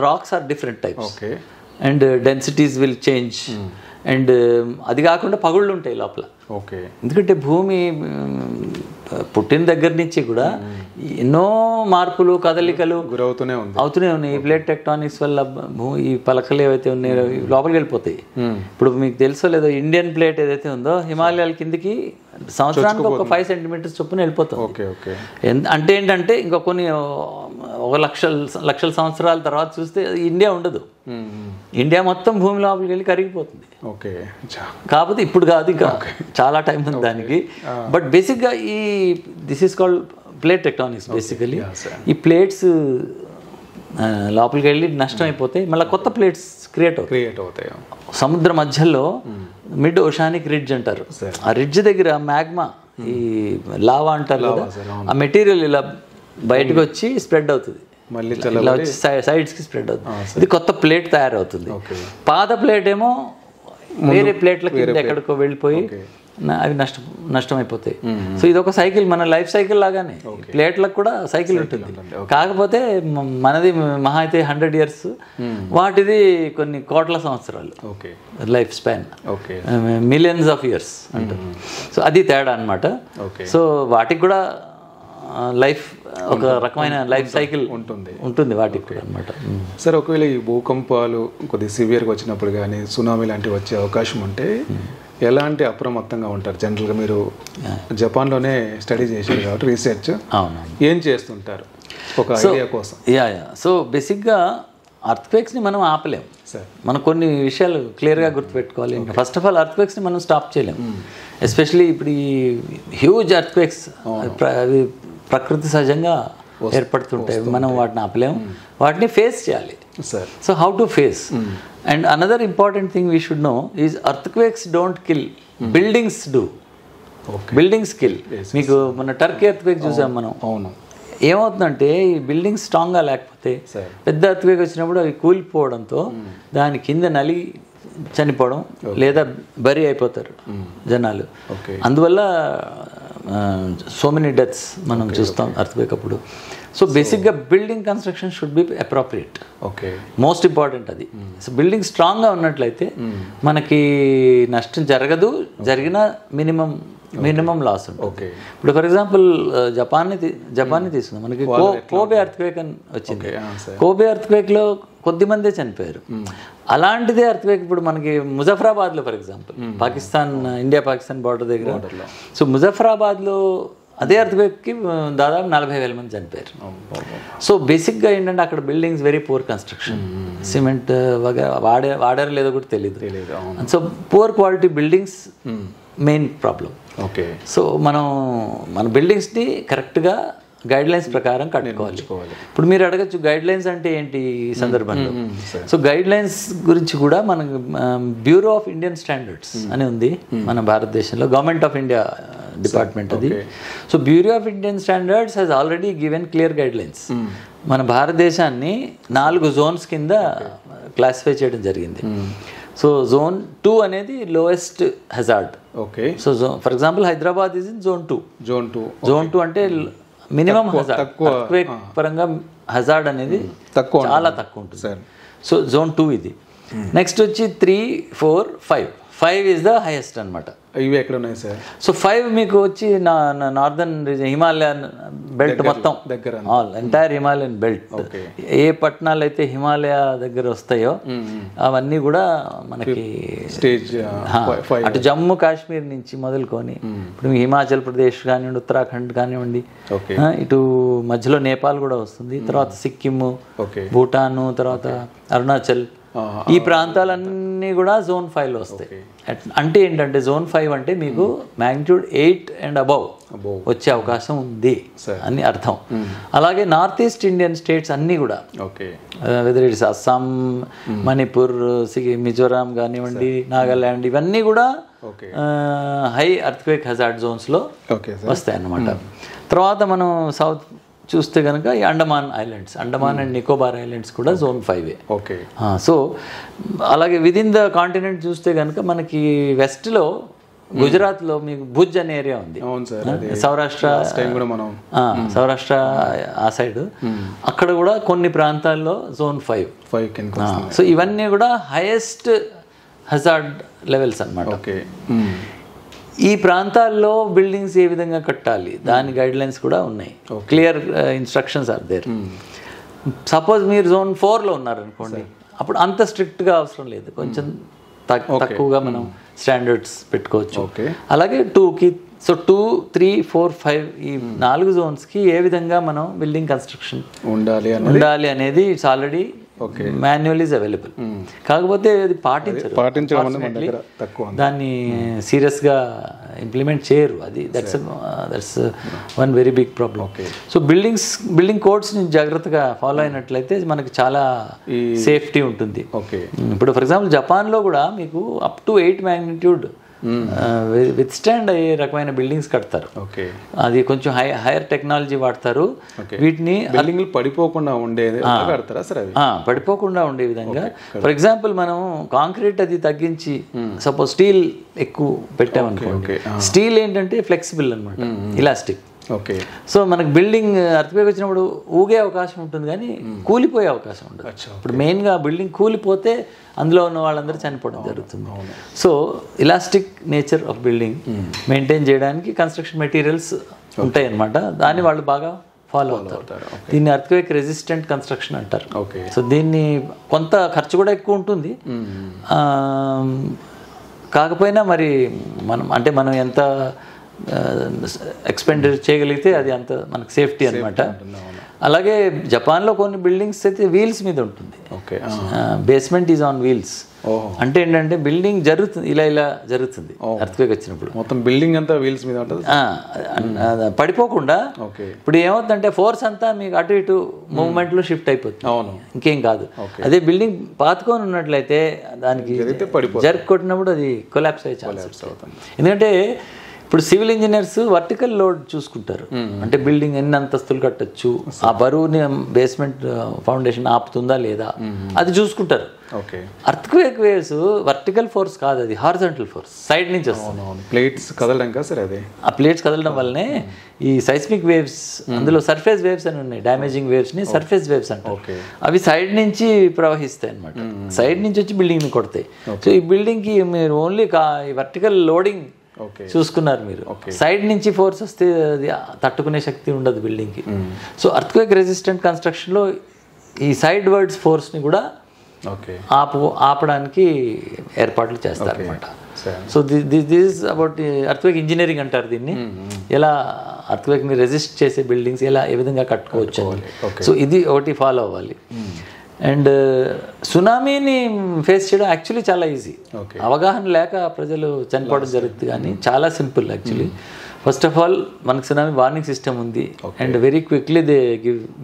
rocks are different types. And densities will change and అది కాకుండా పగుళ్ళు ఉంటాయి లోపల. ఓకే. ఎందుకంటే భూమి పుట్టిన దగ్గర నుంచి కూడా ఎన్నో మార్పులు కదలికలు అవుతూనే ఉన్నాయి. ఈ ప్లేట్ టెక్టానిక్స్ వల్ల ఈ పలకలు ఏవైతే ఉన్నాయో లోపలికి వెళ్ళిపోతాయి. ఇప్పుడు మీకు తెలుసో లేదో ఇండియన్ ప్లేట్ ఏదైతే ఉందో హిమాలయాల కిందికి సంవత్సరానికి ఒక 5 సెంటీమీటర్స్ చొప్పున వెళ్ళిపోతుంది. అంటే ఏంటంటే ఇంకా కొన్ని 1 లక్షల సంవత్సరాల తర్వాత చూస్తే ఇండియా ఉండదు. ఇండియా మొత్తం భూమి లోపలికి వెళ్ళి కరిగిపోతుంది. కాకపోతే ఇప్పుడు కాదు, ఇంకా చాలా టైం ఉంది దానికి. బట్ బేసిక్గా this is called plate tectonics. Basically ఈ ప్లేట్స్ లోపలికి వెళ్ళి నష్టం అయిపోతాయి, మళ్ళీ కొత్త ప్లేట్స్ క్రియేట్ అవుతాయి. సముద్ర మధ్యలో మిడ్ ఓషానిక్ రిడ్జ్ అంటారు. ఆ రిడ్జ్ దగ్గర మ్యాగ్మా, ఈ లావా అంటారు కదా, ఆ మెటీరియల్ ఇలా బయటకు వచ్చి స్ప్రెడ్ అవుతుంది, ఇలా వచ్చి సైడ్స్కి స్ప్రెడ్ అవుతుంది. ఇది కొత్త ప్లేట్ తయారవుతుంది. పాత ప్లేట్ ఏమో వేరే ప్లేట్ల కింద ఎక్కడికో వెళ్ళిపోయి అవి నష్టం అయిపోతాయి. సో ఇది ఒక సైకిల్, మన లైఫ్ సైకిల్ లాగానే ప్లేట్లకు కూడా సైకిల్ ఉంటుంది. కాకపోతే మనది మహా అయితే 100 years, వాటిది కొన్ని కోట్ల సంవత్సరాలు life span, millions of years అంటారు. సో అది తేడా అనమాట. సో వాటికి కూడా లైఫ్, ఒక రకమైన లైఫ్ సైకిల్ ఉంటుంది వాటికి కూడా అనమాట. సార్, ఒకవేళ ఈ భూకంపాలు కొద్దిగా సివియర్గా వచ్చినప్పుడు కానీ సునామీ లాంటివి వచ్చే అవకాశం ఉంటే ఎలాంటి అప్రమత్తంగా ఉంటారు? జనరల్గా మీరు జపాన్లోనే స్టడీ చేశారు కాబట్టి రీసెర్చ్ ఏం చేస్తుంటారు ఒక ఐడియా కోసం? సో బేసిక్గా అర్త్క్వేక్స్ని మనం ఆపలేం. మనం కొన్ని విషయాలు క్లియర్గా గుర్తుపెట్టుకోవాలి. ఫస్ట్ ఆఫ్ ఆల్ అర్త్క్వేక్స్ని మనం స్టాప్ చేయలేం. ఎస్పెషలీ ఇప్పుడు ఈ హ్యూజ్ అర్త్క్వేక్స్ అవి ప్రకృతి సహజంగా ఏర్పడుతుంటాయి, మనం వాటిని ఆపలేం, వాటిని ఫేస్ చేయాలి. So how to face? And another important thing we should know is earthquakes don't kill, buildings do. Buildings kill. మీకు మన టర్కీ అర్త్క్వేక్ చూసాం మనం. ఏమవుతుందంటే ఈ బిల్డింగ్స్ స్ట్రాంగ్గా లేకపోతే పెద్ద అర్త్క్వేక్ వచ్చినప్పుడు అవి కూలిపోవడంతో దాని కింద నలిగి చనిపోవడం లేదా బరీ అయిపోతారు జనాలు. అందువల్ల సో మెనీ డెత్స్ మనం చూస్తాం అర్త్క్వేక్ అప్పుడు. సో బేసిక్గా building construction should be appropriate. Most important అది. సో బిల్డింగ్ స్ట్రాంగ్గా ఉన్నట్లయితే మనకి నష్టం జరగదు, జరిగిన మినిమం లాస్ ఉంటుంది. ఇప్పుడు ఫర్ ఎగ్జాంపుల్ జపాన్ని తీసుకుందాం. మనకి కోబే అర్త్క్వేక్ అని వచ్చింది. కోబే అర్త్క్వేక్లో కొద్దిమందే చనిపోయారు. అలాంటిదే అర్త్క్వేక్ ఇప్పుడు మనకి ముజఫరాబాద్లో for example, India Pakistan border దగ్గర. సో ముజఫరాబాద్లో అదే అర్త్క్వేక్కి దాదాపు 40,000 మంది చనిపోయారు. సో బేసిక్గా ఏంటంటే అక్కడ buildings very poor construction, cement వాడారో లేదో కూడా తెలియదు. So poor quality buildings main problem. So మన బిల్డింగ్స్ని కరెక్ట్గా గైడ్లైన్స్ ప్రకారం కట్టుకోవాలి. ఇప్పుడు మీరు అడగచ్చు గైడ్లైన్స్ అంటే ఏంటి ఈ సందర్భంలో. సో గైడ్లైన్స్ గురించి కూడా మనకు బ్యూరో ఆఫ్ ఇండియన్ స్టాండర్డ్స్ అని ఉంది మన భారతదేశంలో, గవర్నమెంట్ ఆఫ్ ఇండియా డిపార్ట్మెంట్ అది. So bureau of Indian standards has already given clear guidelines. మన భారతదేశాన్ని 4 zones కింద క్లాసిఫై చేయడం జరిగింది. సో జోన్ 2 అనేది lowest hazard. So for example Hyderabad is in zone 2. Zone 2 అంటే మినిమం హజార్డ్, అర్త్క్వేక్ పరంగా హజార్డ్ అనేది చాలా తక్కువ ఉంటుంది. సో జోన్ 2 ఇది. నెక్స్ట్ వచ్చి 3, 4, 5 ఈజ్ ద హైయెస్ట్ అనమాట. ఇవి ఎక్కడ ఉన్నాయి సార్? సో 5 మీకు వచ్చి నార్దర్న్ రీజన్, హిమాలయన్ బెల్ట్ మొత్తం దగ్గర, ఎంటైర్ హిమాలయన్ బెల్ట్. ఏ పట్టణాలు అయితే హిమాలయ దగ్గర వస్తాయో అవన్నీ కూడా మనకి స్టేజ్. అటు జమ్మూ కాశ్మీర్ నుంచి మొదలుకొని ఇప్పుడు హిమాచల్ ప్రదేశ్ కానివ్వండి, ఉత్తరాఖండ్ కానివ్వండి, ఇటు మధ్యలో నేపాల్ కూడా వస్తుంది, తర్వాత సిక్కిం, భూటాన్, తర్వాత అరుణాచల్, ఈ ప్రాంతాలన్నీ కూడా జోన్ 5లో వస్తాయి. అంటే ఏంటంటే జోన్ 5 అంటే మీకు మ్యాగ్నిట్యూడ్ 8 and above వచ్చే అవకాశం ఉంది అని అర్థం. అలాగే నార్త్ ఈస్ట్ ఇండియన్ స్టేట్స్ అన్నీ కూడా, వెదర్ ఇట్స్ అస్సాం, మణిపూర్, మిజోరాం కానివ్వండి, నాగాల్యాండ్, ఇవన్నీ కూడా హై అర్త్క్వేక్ హజార్డ్ జోన్స్లో వస్తాయి అన్నమాట. తర్వాత మనం సౌత్ చూస్తే కనుక ఈ అండమాన్ అండ్ నికోబార్ ఐలాండ్స్ కూడా జోన్ 5. సో అలాగే విదిన్ ద కాంటినెంట్ చూస్తే కనుక మనకి వెస్ట్లో గుజరాత్లో మీకు భుజ్ అనే ఏరియా ఉంది, అవును సార్, సౌరాష్ట్ర కూడా మనం సౌరాష్ట్ర ఆ సైడ్, అక్కడ కూడా కొన్ని ప్రాంతాల్లో Zone 5 కింద. సో ఇవన్నీ కూడా హైయెస్ట్ హజార్డ్ లెవెల్స్ అన్నమాట. ఓకే. ఈ ప్రాంతాల్లో బిల్డింగ్స్ ఏ విధంగా కట్టాలి దాని గైడ్ లైన్స్ కూడా ఉన్నాయి, clear instructions are there. Suppose మీరు Zone 4లో ఉన్నారనుకోండి, అప్పుడు అంత స్ట్రిక్ట్గా అవసరం లేదు, కొంచెం తక్కువగా మనం స్టాండర్డ్స్ పెట్టుకోవచ్చు. అలాగే 2కి, సో 2, 3, 4, 5 ఈ 4 జోన్స్కి ఏ విధంగా మనం బిల్డింగ్ కన్స్ట్రక్షన్ ఉండాలి అనేది it's already manual is available. కాకపోతే అది పాటించడం దాన్ని సీరియస్గా ఇంప్లిమెంట్ చేయరు, అది that's one very big problem. So building కోడ్స్ని జాగ్రత్తగా ఫాలో అయినట్లయితే మనకి చాలా సేఫ్టీ ఉంటుంది. ఇప్పుడు ఫర్ ఎగ్జాంపుల్ జపాన్లో కూడా మీకు up to 8 magnitude with stand అయ్యే రకమైన బిల్డింగ్స్ కడతారు. అది కొంచెం హైయర్ టెక్నాలజీ వాడతారు. వీటిని పడిపోకుండా ఉండే విధంగా, ఫర్ ఎగ్జాంపుల్ మనం కాంక్రీట్ అది తగ్గించి సపోజ్ స్టీల్ ఎక్కువ పెట్టామనుకోండి, స్టీల్ ఏంటంటే ఫ్లెక్సిబుల్ అనమాట, ఇలాస్టిక్. సో మనకు బిల్డింగ్ అర్త్క్వేక్ వచ్చినప్పుడు ఊగే అవకాశం ఉంటుంది కానీ కూలిపోయే అవకాశం ఉండదు. ఇప్పుడు మెయిన్గా బిల్డింగ్ కూలిపోతే అందులో ఉన్న వాళ్ళందరూ చనిపోవడం జరుగుతుంది. So elastic nature of building maintain చేయడానికి కన్స్ట్రక్షన్ మెటీరియల్స్ ఉంటాయి అన్నమాట, దాన్ని వాళ్ళు బాగా ఫాలో అవుతారు. దీన్ని అర్త్క్వేక్ రెసిస్టెంట్ కన్స్ట్రక్షన్ అంటారు. సో దీన్ని కొంత ఖర్చు కూడా ఎక్కువ ఉంటుంది, కాకపోయినా మరి మనం ఎంత ఎక్స్పెండిచర్ చేయగలిగితే అది అంత మనకు సేఫ్టీ అనమాట. అలాగే జపాన్లో కొన్ని బిల్డింగ్స్ అయితే వీల్స్ మీద ఉంటుంది, బేస్మెంట్ ఈజ్ ఆన్ వీల్స్. అంటే ఏంటంటే బిల్డింగ్ జరుగుతుంది, ఇలా జరుగుతుంది ఎర్త్క్వేక్ వచ్చినప్పుడు, మొత్తం బిల్డింగ్ అంతా వీల్స్ మీద ఉంటుంది, పడిపోకుండా. ఇప్పుడు ఏమవుతుందంటే ఫోర్స్ అంతా మీకు అటు ఇటు మూవ్మెంట్లో షిఫ్ట్ అయిపోతుంది, ఇంకేం కాదు. అదే బిల్డింగ్ పాతుకొని ఉన్నట్లయితే దానికి జర్క్ కొట్టినప్పుడు అది కొలాప్స్ అయ్యే ఛాన్స్ అవుతుంది. ఎందుకంటే ఇప్పుడు సివిల్ ఇంజనీర్స్ వర్టికల్ లోడ్ చూసుకుంటారు, అంటే బిల్డింగ్ ఎన్ని అంతస్తులు కట్టచ్చు, ఆ బరువుని బేస్మెంట్ ఫౌండేషన్ ఆపుతుందా లేదా అది చూసుకుంటారు. ఎర్త్క్వేక్ వేవ్స్ వర్టికల్ ఫోర్స్ కాదు, అది హారిజాంటల్ ఫోర్స్, సైడ్ నుంచి వస్తుంది. ప్లేట్స్ కదలడం కదా సార్, అదే ఆ ప్లేట్స్ కదలడం వల్లనే ఈ సైస్మిక్ వేవ్స్, అందులో సర్ఫేస్ వేవ్స్ అని ఉన్నాయి, డ్యామేజింగ్ వేవ్స్ ని సర్ఫేస్ వేవ్స్ అంటారు. అవి సైడ్ నుంచి ప్రవహిస్తాయి అనమాట, సైడ్ నుంచి వచ్చి బిల్డింగ్ ని కొడతాయి. సో ఈ బిల్డింగ్ కి మీరు ఓన్లీ వర్టికల్ లోడింగ్ చూసుకున్నారు, మీరు సైడ్ నుంచి ఫోర్స్ వస్తే అది తట్టుకునే శక్తి ఉండదు బిల్డింగ్కి. సో ఎర్త్క్వేక్ రెసిస్టెంట్ కన్స్ట్రక్షన్లో ఈ సైడ్ వర్డ్స్ ఫోర్స్ని కూడా ఆపడానికి ఏర్పాట్లు చేస్తారు అనమాట. So this about earthquake engineering అంటారు దీన్ని. ఎలా ఎర్త్క్వేక్ని రెసిస్ట్ చేసే బిల్డింగ్స్ ఏ విధంగా కట్టుకోవచ్చు అని. సో ఇది ఒకటి ఫాలో అవ్వాలి. అండ్ సునామీని ఫేస్ చేయడం యాక్చువల్లీ చాలా ఈజీ, అవగాహన లేక ప్రజలు చనిపోవడం జరుగుతుంది, కానీ చాలా simple actually. First of all మనకు సునామీ వార్నింగ్ సిస్టమ్ ఉంది, and very quickly they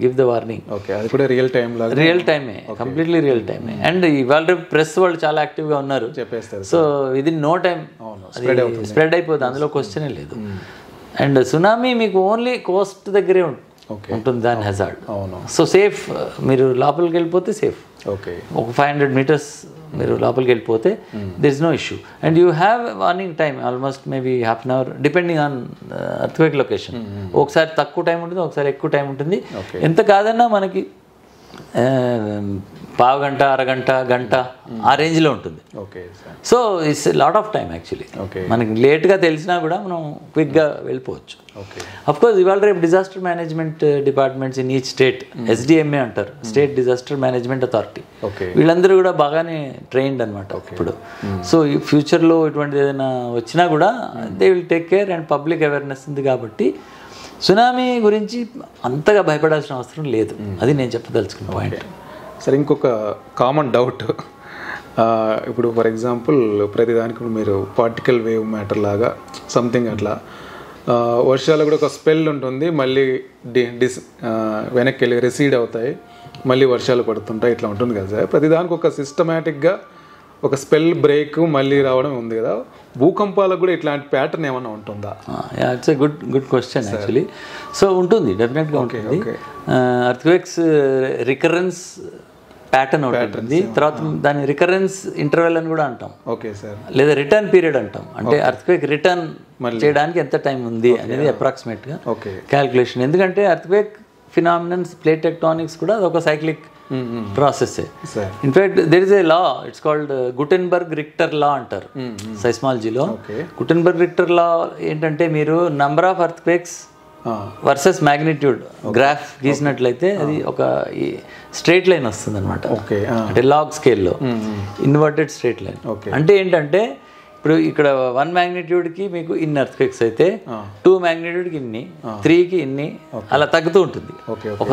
give the warning. అది కూడా రియల్ టైమే, కంప్లీట్లీ రియల్ టైమే. అండ్ ఇవాళ ప్రెస్ వాళ్ళు చాలా యాక్టివ్గా ఉన్నారు, సో ఇది నో టైం స్ప్రెడ్ అయిపోతుంది, అందులో క్వశ్చనే లేదు. అండ్ సునామీ మీకు ఓన్లీ కోస్ట్ దగ్గరే ఉంటుంది దాని హెజార్డ్. సో సేఫ్, మీరు లోపలికి వెళ్ళిపోతే సేఫ్. ఒక 500 meters మీరు లోపలికి వెళ్ళిపోతే there is no issue. And you have warning time almost maybe ½ an hour depending on earthquake location. ఒకసారి తక్కువ టైం ఉంటుంది, ఒకసారి ఎక్కువ టైం ఉంటుంది. ఎంత కాదన్నా మనకి పావు గంట, అరగంట, గంట ఆ రేంజ్లో ఉంటుంది. So it's lot of time actually. మనకి లేట్గా తెలిసినా కూడా మనం క్విక్గా వెళ్ళిపోవచ్చు. అఫ్కోర్స్ ఇవాళ రేపు disaster management departments in each state, SDMA అంటారు, స్టేట్ డిజాస్టర్ మేనేజ్మెంట్ అథారిటీ, వీళ్ళందరూ కూడా బాగానే ట్రైన్డ్ అనమాట ఇప్పుడు. సో ఈ ఫ్యూచర్లో ఇటువంటిది ఏదైనా వచ్చినా కూడా they will take care, and public awareness ఉంది కాబట్టి సునామీ గురించి అంతగా భయపడాల్సిన అవసరం లేదు. అది నేను చెప్పదలుచుకున్న పాయింట్. సరే, ఇంకొక కామన్ డౌట్, ఇప్పుడు ఫర్ ఎగ్జాంపుల్ ప్రతిదానికి మీరు పార్టికల్ వేవ్ మ్యాటర్ లాగా సంథింగ్ అట్లా వర్షాలు కూడా ఒక స్పెల్ ఉంటుంది, మళ్ళీ వెనక్కి వెళ్ళి రిసీడ్ అవుతాయి, మళ్ళీ వర్షాలు పడుతుంటాయి, ఇట్లా ఉంటుంది కదా సార్. ప్రతిదానికి ఒక సిస్టమేటిక్గా ఒక స్పెల్ బ్రేక్ మళ్ళీ రావడం ఉంది కదా, భూకంపాలకు కూడా ఇట్లాంటి ప్యాటర్న్ ఏమైనా ఉంటుందా? It's a good question actually. So ఉంటుంది, డెఫినెట్గా ఉంటుంది. ఎర్త్క్వేక్స్ రికరెన్స్ ప్యాటర్న్ ఒకటి ఉంటుంది, తర్వాత దాని రికరెన్స్ ఇంటర్వెల్ అని కూడా అంటాం. Okay sir. లేదా రిటర్న్ పీరియడ్ అంటాం, అంటే ఎర్త్క్వేక్ రిటర్న్ చేయడానికి ఎంత టైం ఉంది అనేది అప్రాక్సిమేట్గా క్యాల్కులేషన్. ఎందుకంటే ఎర్త్క్వేక్ ఫినామినన్స్, ప్లేట్ టెక్టానిక్స్ కూడా ఒక cyclic process. In fact there is a law, it's called Gutenberg Richter law అంటారు సైస్మాలజీలో. గుటెన్బర్గ్ రిక్టర్ లా ఏంటంటే మీరు number of earthquakes versus magnitude graph గీసినట్లయితే అది ఒక స్ట్రైట్ లైన్ వస్తుంది అనమాట. అంటే లాగ్ స్కేల్లో ఇన్వర్టెడ్ స్ట్రైట్ లైన్. అంటే ఏంటంటే ఇప్పుడు ఇక్కడ 1 magnitudeకి మీకు ఇన్ని ఎర్త్క్వేక్స్ అయితే 2 magnitudeకి ఇన్ని, 3కి ఇన్ని, అలా తగ్గుతూ ఉంటుంది, ఒక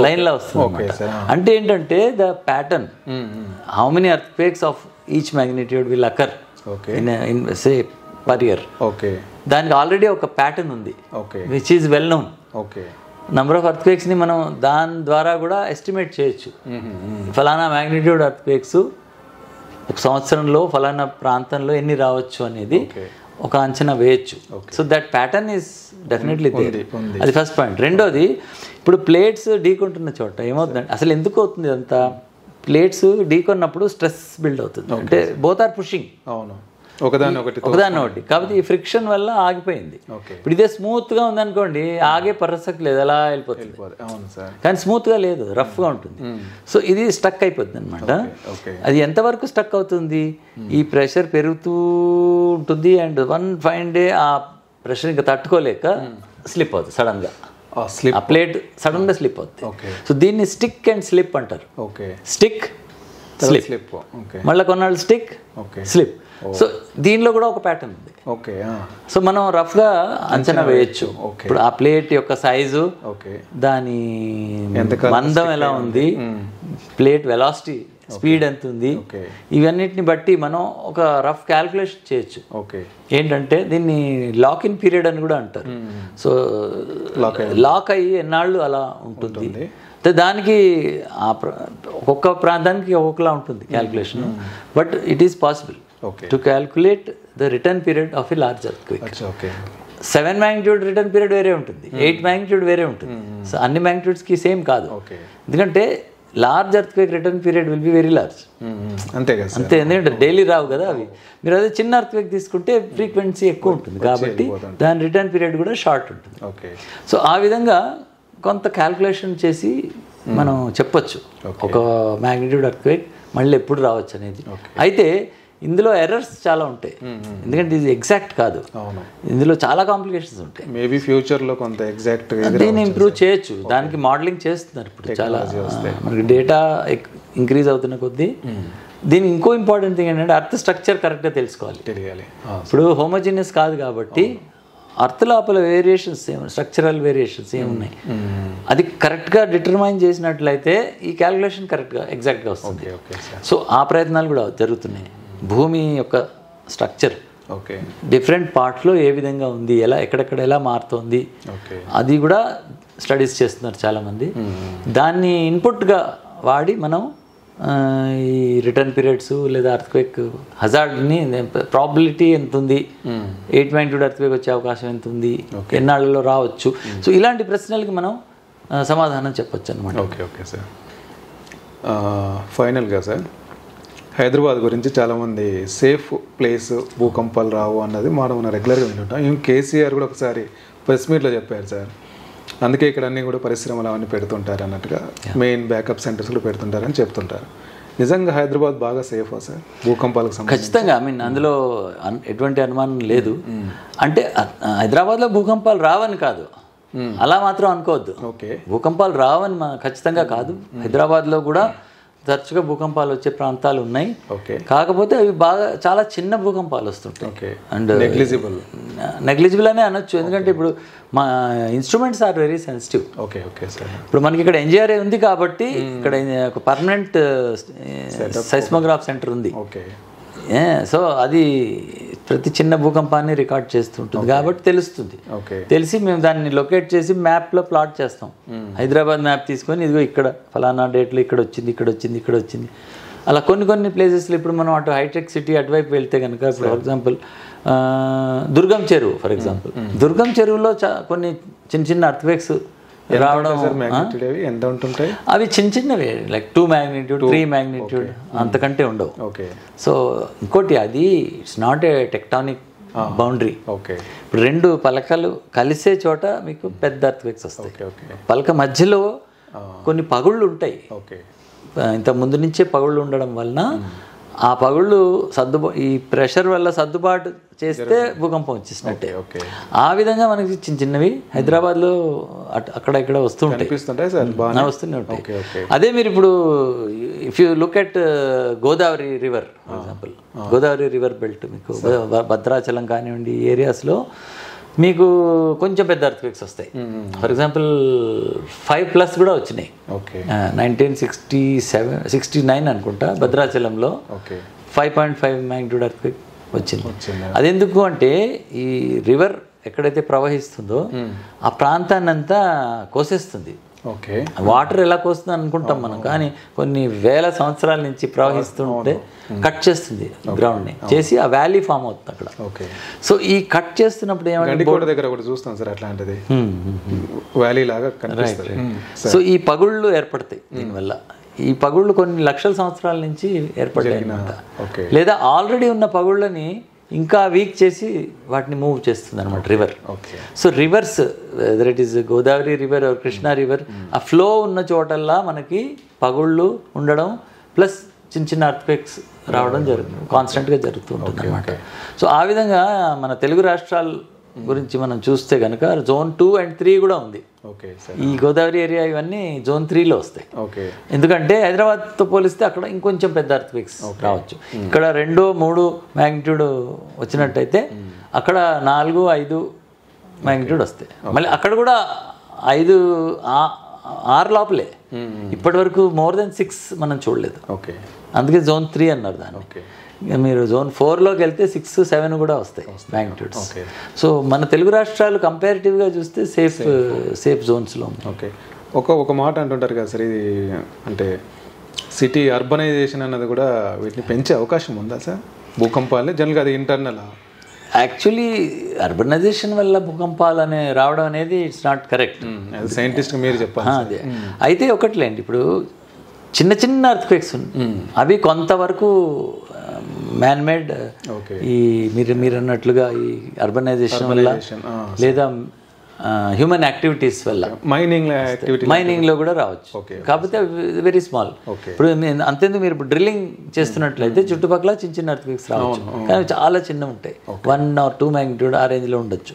లైన్లో వస్తుంది. అంటే ఏంటంటే the pattern, how many earthquakes of each magnitude will occur in say per year, దానికి ఆల్రెడీ ఒక ప్యాటర్న్ ఉంది విచ్ ఈజ్ వెల్ నోన్. నంబర్ ఆఫ్ ఎర్త్క్వేక్స్ని మనం దాని ద్వారా కూడా ఎస్టిమేట్ చేయొచ్చు. ఫలానా మ్యాగ్నిట్యూడ్ ఎర్త్క్వేక్స్ ఒక సంవత్సరంలో ఫలానా ప్రాంతంలో ఎన్ని రావచ్చు అనేది ఒక అంచనా వేయచ్చు. So that pattern is definitely there. అది ఫస్ట్ పాయింట్. రెండోది, ఇప్పుడు ప్లేట్స్ ఢీకొంటున్న చోట ఏమవుతుందంటే, అసలు ఎందుకు అవుతుంది అంతా, ప్లేట్స్ ఢీకొన్నప్పుడు స్ట్రెస్ బిల్డ్ అవుతుంది, అంటే బోత్ ఆర్ పుషింగ్ ఒకదాన్ని ఒకటి, కాబట్టి ఈ ఫ్రిక్షన్ వల్ల ఆగిపోయింది. ఇప్పుడు ఇదే స్మూత్గా ఉందనుకోండి, ఆగే ప్రసక్తి లేదు, అలా వెళ్ళిపోతుంది. కానీ స్మూత్గా లేదు, రఫ్గా ఉంటుంది. సో ఇది స్టక్ అయిపోతుంది అనమాట. అది ఎంతవరకు స్టక్ అవుతుంది, ఈ ప్రెషర్ పెరుగుతూ ఉంటుంది, అండ్ వన్ ఫైన్ డే ఆ ప్రెషర్ ఇంకా తట్టుకోలేక స్లిప్ అవుతుంది సడన్గా, ఆ ప్లేట్ సడన్గా స్లిప్ అవుతుంది. సో దీన్ని స్టిక్ అండ్ స్లిప్ అంటారు. స్టిక్ స్లిప్, మళ్ళీ కొన్నాళ్ళు స్టిక్ స్లిప్. సో దీనిలో కూడా ఒక ప్యాటర్న్ ఉంది. సో మనం రఫ్గా అంచనా వేయచ్చు. ఇప్పుడు ఆ ప్లేట్ యొక్క సైజు, దాని మందం ఎలా ఉంది, ప్లేట్ వెలాసిటీ స్పీడ్ ఎంత ఉంది, ఇవన్నిటిని బట్టి మనం ఒక రఫ్ క్యాల్కులేషన్ చేయొచ్చు. ఏంటంటే దీన్ని లాక్ ఇన్ పీరియడ్ అని కూడా అంటారు. సో లాక్ అయ్యి ఎన్నాళ్ళు అలా ఉంటుంది, దానికి ఒక్కొక్క ప్రాంతానికి ఒక్కొక్కలా ఉంటుంది calculation. But it is possible to calculate the return period of a large earthquake. 7 magnitude return period వేరే ఉంటుంది, 8 magnitude వేరే ఉంటుంది. సో అన్ని magnitudes సేమ్ కాదు, ఎందుకంటే large earthquake return period will be very large. అంతే, ఎందుకంటే డైలీ రావు కదా అవి. మీరు అదే చిన్న ఎర్త్క్వేక్ తీసుకుంటే ఫ్రీక్వెన్సీ ఎక్కువ ఉంటుంది, కాబట్టి దాని రిటర్న్ పీరియడ్ కూడా షార్ట్ ఉంటుంది. సో ఆ విధంగా కొంత క్యాల్కులేషన్ చేసి మనం చెప్పొచ్చు ఒక మ్యాగ్నిట్యూడ్ ఎర్త్క్వేక్ మళ్ళీ ఎప్పుడు రావచ్చు అనేది. అయితే ఇందులో ఎర్రర్స్ చాలా ఉంటాయి, ఎందుకంటే ఇది ఎగ్జాక్ట్ కాదు, ఇందులో చాలా కాంప్లికేషన్స్ ఉంటాయి. మేబీ ఫ్యూచర్లో కొంత ఎగ్జాక్ట్ దీన్ని ఇంప్రూవ్ చేయొచ్చు, దానికి మోడలింగ్ చేస్తున్నారు ఇప్పుడు చాలా. మనకి డేటా ఇంక్రీజ్ అవుతున్న కొద్దీ దీని ఇంకో ఇంపార్టెంట్ థింగ్ ఏంటంటే అర్త్ స్ట్రక్చర్ కరెక్ట్గా తెలియాలి. ఇప్పుడు హోమోజీనియస్ కాదు కాబట్టి అర్త్ లోపల వేరియేషన్స్ స్ట్రక్చరల్ వేరియేషన్స్ ఏమున్నాయి, అది కరెక్ట్గా డిటర్మైన్ చేసినట్లయితే ఈ క్యాల్కులేషన్ కరెక్ట్గా ఎగ్జాక్ట్గా వస్తుంది. సో ఆ ప్రయత్నాలు కూడా జరుగుతున్నాయి. భూమి యొక్క స్ట్రక్చర్ డిఫరెంట్ పార్ట్లో ఏ విధంగా ఉంది, ఎలా ఎక్కడెక్కడ ఎలా మారుతోంది, అది కూడా స్టడీస్ చేస్తున్నారు చాలామంది. దాన్ని ఇన్పుట్గా వాడి మనం ఈ రిటర్న్ పీరియడ్స్ లేదా ఎర్త్క్వేక్ హజార్డ్ని ప్రాబిలిటీ ఎంత ఉంది, 8 magnitude ఎర్త్క్వేక్ వచ్చే అవకాశం ఎంత ఉంది, ఎన్నాళ్ళలో రావచ్చు, సో ఇలాంటి ప్రశ్నలకి మనం సమాధానం చెప్పొచ్చు అనమాట. Okay sir. ఫైనల్గా సార్, హైదరాబాద్ గురించి చాలామంది సేఫ్ ప్లేస్, భూకంపాలు రావు అన్నది మనం రెగ్యులర్గా వింటుంటాం. ఈవెన్ కేసీఆర్ కూడా ఒకసారి ప్రెస్ మీట్లో చెప్పారు సార్, అందుకే ఇక్కడ అన్నీ కూడా పరిశ్రమలు అవన్నీ పెడుతుంటారు అన్నట్టుగా, మెయిన్ బ్యాకప్ సెంటర్స్ కూడా పెడుతుంటారని చెప్తుంటారు. నిజంగా హైదరాబాద్ బాగా సేఫా సార్ భూకంపాలకు సంబంధించి? ఖచ్చితంగా, అందులో ఎటువంటి అనుమానం లేదు. అంటే హైదరాబాద్లో భూకంపాలు రావని కాదు, అలా మాత్రం అనుకోవద్దు. భూకంపాలు రావని ఖచ్చితంగా కాదు. హైదరాబాద్లో కూడా తరచుగా భూకంపాలు వచ్చే ప్రాంతాలు ఉన్నాయి, కాకపోతే అవి బాగా చాలా చిన్న భూకంపాలు వస్తుంటాయి. అండ్ నెగ్లిజిబుల్ అనే అనొచ్చు, ఎందుకంటే ఇప్పుడు మా ఇన్స్ట్రుమెంట్స్ ఆర్ వెరీ సెన్సిటివ్. ఇప్పుడు మనకి ఇక్కడ ఎన్జిఆర్ఏ ఉంది కాబట్టి ఇక్కడ ఒక పర్మనెంట్ సైస్మోగ్రాఫ్ సెంటర్ ఉంది. సో అది ప్రతి చిన్న భూకంపాన్ని రికార్డ్ చేస్తుంటుంది కాబట్టి తెలుస్తుంది. తెలిసి మేము దాన్ని లొకేట్ చేసి మ్యాప్లో ప్లాట్ చేస్తాం. హైదరాబాద్ మ్యాప్ తీసుకొని ఇదిగో ఇక్కడ ఫలానా డేట్లో ఇక్కడ వచ్చింది. అలా కొన్ని ప్లేసెస్లో ఇప్పుడు మనం అటు హైటెక్ సిటీ అటువైపు వెళ్తే కనుక, ఇప్పుడు ఫర్ ఎగ్జాంపుల్ దుర్గం చెరువు, దుర్గం చెరువులో కొన్ని చిన్న ఎర్త్క్వేక్స్ రావడం magnitude అవి ఎంత ఉంటుంటాయి? అవి చిన్న చిన్నవి, లైక్ 2 magnitude 3 magnitude అంతకంటే ఉండవు. ఓకే. సో ఇంకోటి అది it's not a tectonic boundary. Okay. ఇప్పుడు 2 పలకలు కలిసే చోట మీకు పెద్ద ఎర్త్క్వేక్స్ వస్తాయి. ఓకే. పలక మధ్యలో కొన్ని పగుళ్ళు ఉంటాయి. ఓకే. ఇంత ముందు నుంచే పగుళ్ళు ఉండడం వలన ఆ పగుళ్ళు ఈ ప్రెషర్ వల్ల సర్దుబాటు చేస్తే భూకంపం వచ్చేసినట్టే. ఆ విధంగా మనకి చిన్న చిన్నవి హైదరాబాద్లో అక్కడ ఇక్కడ వస్తుంటాయి, వస్తూనే ఉంటాయి. అదే మీరు ఇప్పుడు if you look at Godavari river for example, Godavari river belt మీకు భద్రాచలం కానివ్వండి ఈ ఏరియాస్లో మీకు కొంచెం పెద్ద ఎర్త్క్వేక్స్ వస్తాయి. ఫర్ ఎగ్జాంపుల్ 5+ కూడా వచ్చినాయి. 1969 అనుకుంటా భద్రాచలంలో 5.5 magnitude ఎర్త్క్వేక్ వచ్చింది. అదెందుకు అంటే ఈ రివర్ ఎక్కడైతే ప్రవహిస్తుందో ఆ ప్రాంతాన్ని అంతా కోసేస్తుంది. వాటర్ ఎలా కోస్తుంది అనుకుంటాం మనం, కానీ కొన్ని వేల సంవత్సరాల నుంచి ప్రవహిస్తుంటే కట్ చేస్తుంది గ్రౌండ్ని, చేసి ఆ వ్యాలీ ఫామ్ అవుతుంది అక్కడ. సో ఈ కట్ చేస్తున్నప్పుడు ఏమంటే సో ఈ పగుళ్ళు ఏర్పడతాయి. దీనివల్ల ఈ పగుళ్ళు కొన్ని లక్షల సంవత్సరాల నుంచి ఏర్పడ్డాయి అన్నమాట. లేదా ఆల్రెడీ ఉన్న పగుళ్ళని ఇంకా వీక్ చేసి వాటిని మూవ్ చేస్తుంది అనమాట river. So rivers whether it is Godavari river or Krishna river, ఆ ఫ్లో ఉన్న చోటల్లా మనకి పగుళ్ళు ఉండడం ప్లస్ చిన్న చిన్న ఎర్త్క్వేక్స్ రావడం కాన్స్టెంట్గా జరుగుతూ ఉంటుంది అనమాట. సో ఆ విధంగా మన తెలుగు రాష్ట్రాల గురించి మనం చూస్తే కనుక Zone 2 and 3 కూడా ఉంది. ఈ గోదావరి ఏరియా ఇవన్నీ Zone 3లో వస్తాయి. ఎందుకంటే హైదరాబాద్తో పోలిస్తే అక్కడ ఇంకొంచెం పెద్ద ఎర్త్క్వేక్స్ రావచ్చు. ఇక్కడ 2-3 magnitude వచ్చినట్టయితే అక్కడ 4-5 magnitude వస్తాయి. మళ్ళీ అక్కడ కూడా 5-6 లోపలే. ఇప్పటి వరకు మోర్ దెన్ 6 మనం చూడలేదు. అందుకే Zone 3 అన్నారు దాన్ని. మీరు Zone 4లోకి వెళ్తే 6-7 కూడా వస్తాయి magnitudes. సో మన తెలుగు రాష్ట్రాలు కంపారిటివ్గా చూస్తే సేఫ్ జోన్స్లో ఉంది. ఒక మాట అంటుంటారు కదా సార్, ఇది అంటే సిటీ అర్బనైజేషన్ అన్నది కూడా వీటిని పెంచే అవకాశం ఉందా సార్? భూకంపాలే జనరల్గా అది ఇంటర్నల్. యాక్చువల్లీ అర్బనైజేషన్ వల్ల భూకంపాలు రావడం అనేది ఇట్స్ నాట్ కరెక్ట్. సైంటిస్ట్ మీరు చెప్పాలి. అదే అయితే ఒకట్లేండి, ఇప్పుడు చిన్న చిన్న ఎర్త్క్వేక్స్ అవి కొంతవరకు మ్యాన్మేడ్, ఈ మీరు అన్నట్లుగా ఈ అర్బనైజేషన్ వల్ల లేదా హ్యూమన్ యాక్టివిటీస్ వల్ల మైనింగ్లో కూడా రావచ్చు. కాకపోతే వెరీ స్మాల్. ఇప్పుడు అంతేందుకు మీరు ఇప్పుడు డ్రిల్లింగ్ చేస్తున్నట్లయితే చుట్టుపక్కల చిన్న చిన్న ఎర్త్క్వేక్స్ రావచ్చు, కానీ చాలా చిన్న ఉంటాయి. 1 or 2 magnitude ఆ రేంజ్లో ఉండొచ్చు.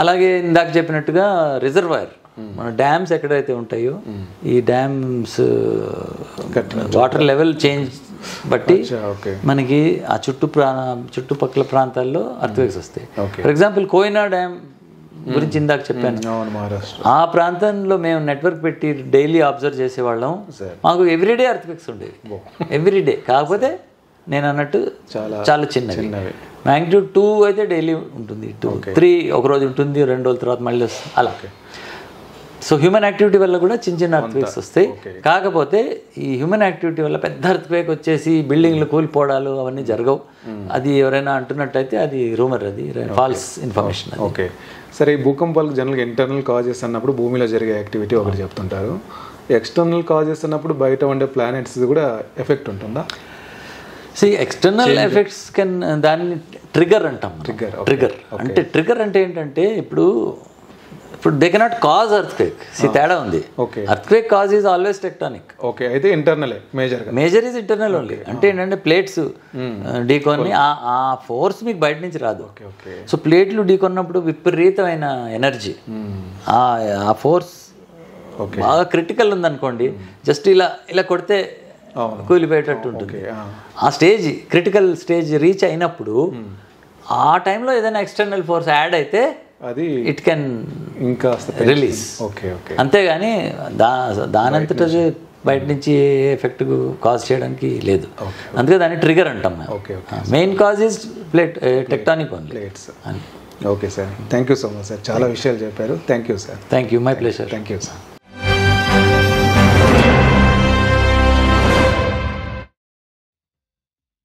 అలాగే ఇందాక చెప్పినట్టుగా రిజర్వాయర్, మన డ్యామ్స్ ఎక్కడైతే ఉంటాయో ఈ డ్యామ్స్ వాటర్ లెవెల్ చేంజ్ బట్టి మనకి ఆ చుట్టుపక్కల ప్రాంతాల్లో ఎర్త్క్వేక్స్ వస్తాయి. ఫర్ ఎగ్జాంపుల్ కోయినా డ్యామ్ గురించి ఇందాక చెప్పాను. ఆ ప్రాంతంలో మేము నెట్వర్క్ పెట్టి డైలీ అబ్జర్వ్ చేసేవాళ్ళం. మాకు ఎవ్రీడే ఎర్త్క్వేక్స్ ఉండేవి, ఎవ్రీడే. కాకపోతే నేను అన్నట్టు చాలా చిన్నవి. magnitude 2 అయితే డైలీ ఉంటుంది, 2-3 ఒకరోజు ఉంటుంది, 2 రోజుల తర్వాత మళ్ళీ వస్తుంది అలా. సో హ్యూమన్ యాక్టివిటీ వల్ల కూడా చిన్న చిన్న ఎర్త్క్వేక్స్ వస్తాయి. కాకపోతే ఈ హ్యూమన్ యాక్టివిటీ వల్ల పెద్ద ఎర్త్క్వేక్ వచ్చేసి బిల్డింగ్లు కూలిపోవడాలు అవన్నీ జరగవు. అది ఎవరైనా అంటున్నట్టయితే అది రూమర్, అది ఫాల్స్ ఇన్ఫర్మేషన్. ఓకే సరే, ఈ భూకంపాలకు జనరల్గా ఇంటర్నల్ కాజెస్ అన్నప్పుడు భూమిలో జరిగే యాక్టివిటీ ఒకటి చెప్తుంటారు. ఎక్స్టర్నల్ కాజెస్ అన్నప్పుడు బయట ఉండే ప్లానెట్స్ కూడా ఎఫెక్ట్ ఉంటుందా? ఎక్స్టర్నల్ ఎఫెక్ట్స్ కెన్ దాన్ని ట్రిగర్ అంటాం. ట్రిగర్ అంటే ఏంటంటే ఇప్పుడు దే కెనాట్ కాజ్ ఎర్త్క్వేక్. తేడా ఉంది. Earthquake cause is always tectonic. Okay, అయితే internal major is internal only. అంటే ఏంటంటే ప్లేట్స్ ఢీకొని ఆ ఫోర్స్ మీకు బయట నుంచి రాదు. సో ప్లేట్లు ఢీకొన్నప్పుడు విపరీతమైన ఎనర్జీ, ఆ ఫోర్స్ బాగా క్రిటికల్ ఉందనుకోండి, జస్ట్ ఇలా కొడితే కూలిపోయేటట్టు ఉంటుంది. ఆ స్టేజ్ క్రిటికల్ స్టేజ్ రీచ్ అయినప్పుడు ఆ టైంలో ఏదైనా ఎక్స్టర్నల్ ఫోర్స్ యాడ్ అయితే అది ఇట్ కెన్ ఇంకా రిలీజ్. అంతేగాని దానంతట బయట నుంచి ఏ ఎఫెక్ట్ కాజ్ చేయడానికి లేదు. అందుకే దాన్ని ట్రిగర్ అంటాం. Main cause is plate tectonic only. Okay sir, thank you so much sir, చాలా విషయాలు చెప్పారు. Thank you sir. Thank you, my pleasure. Thank you sir.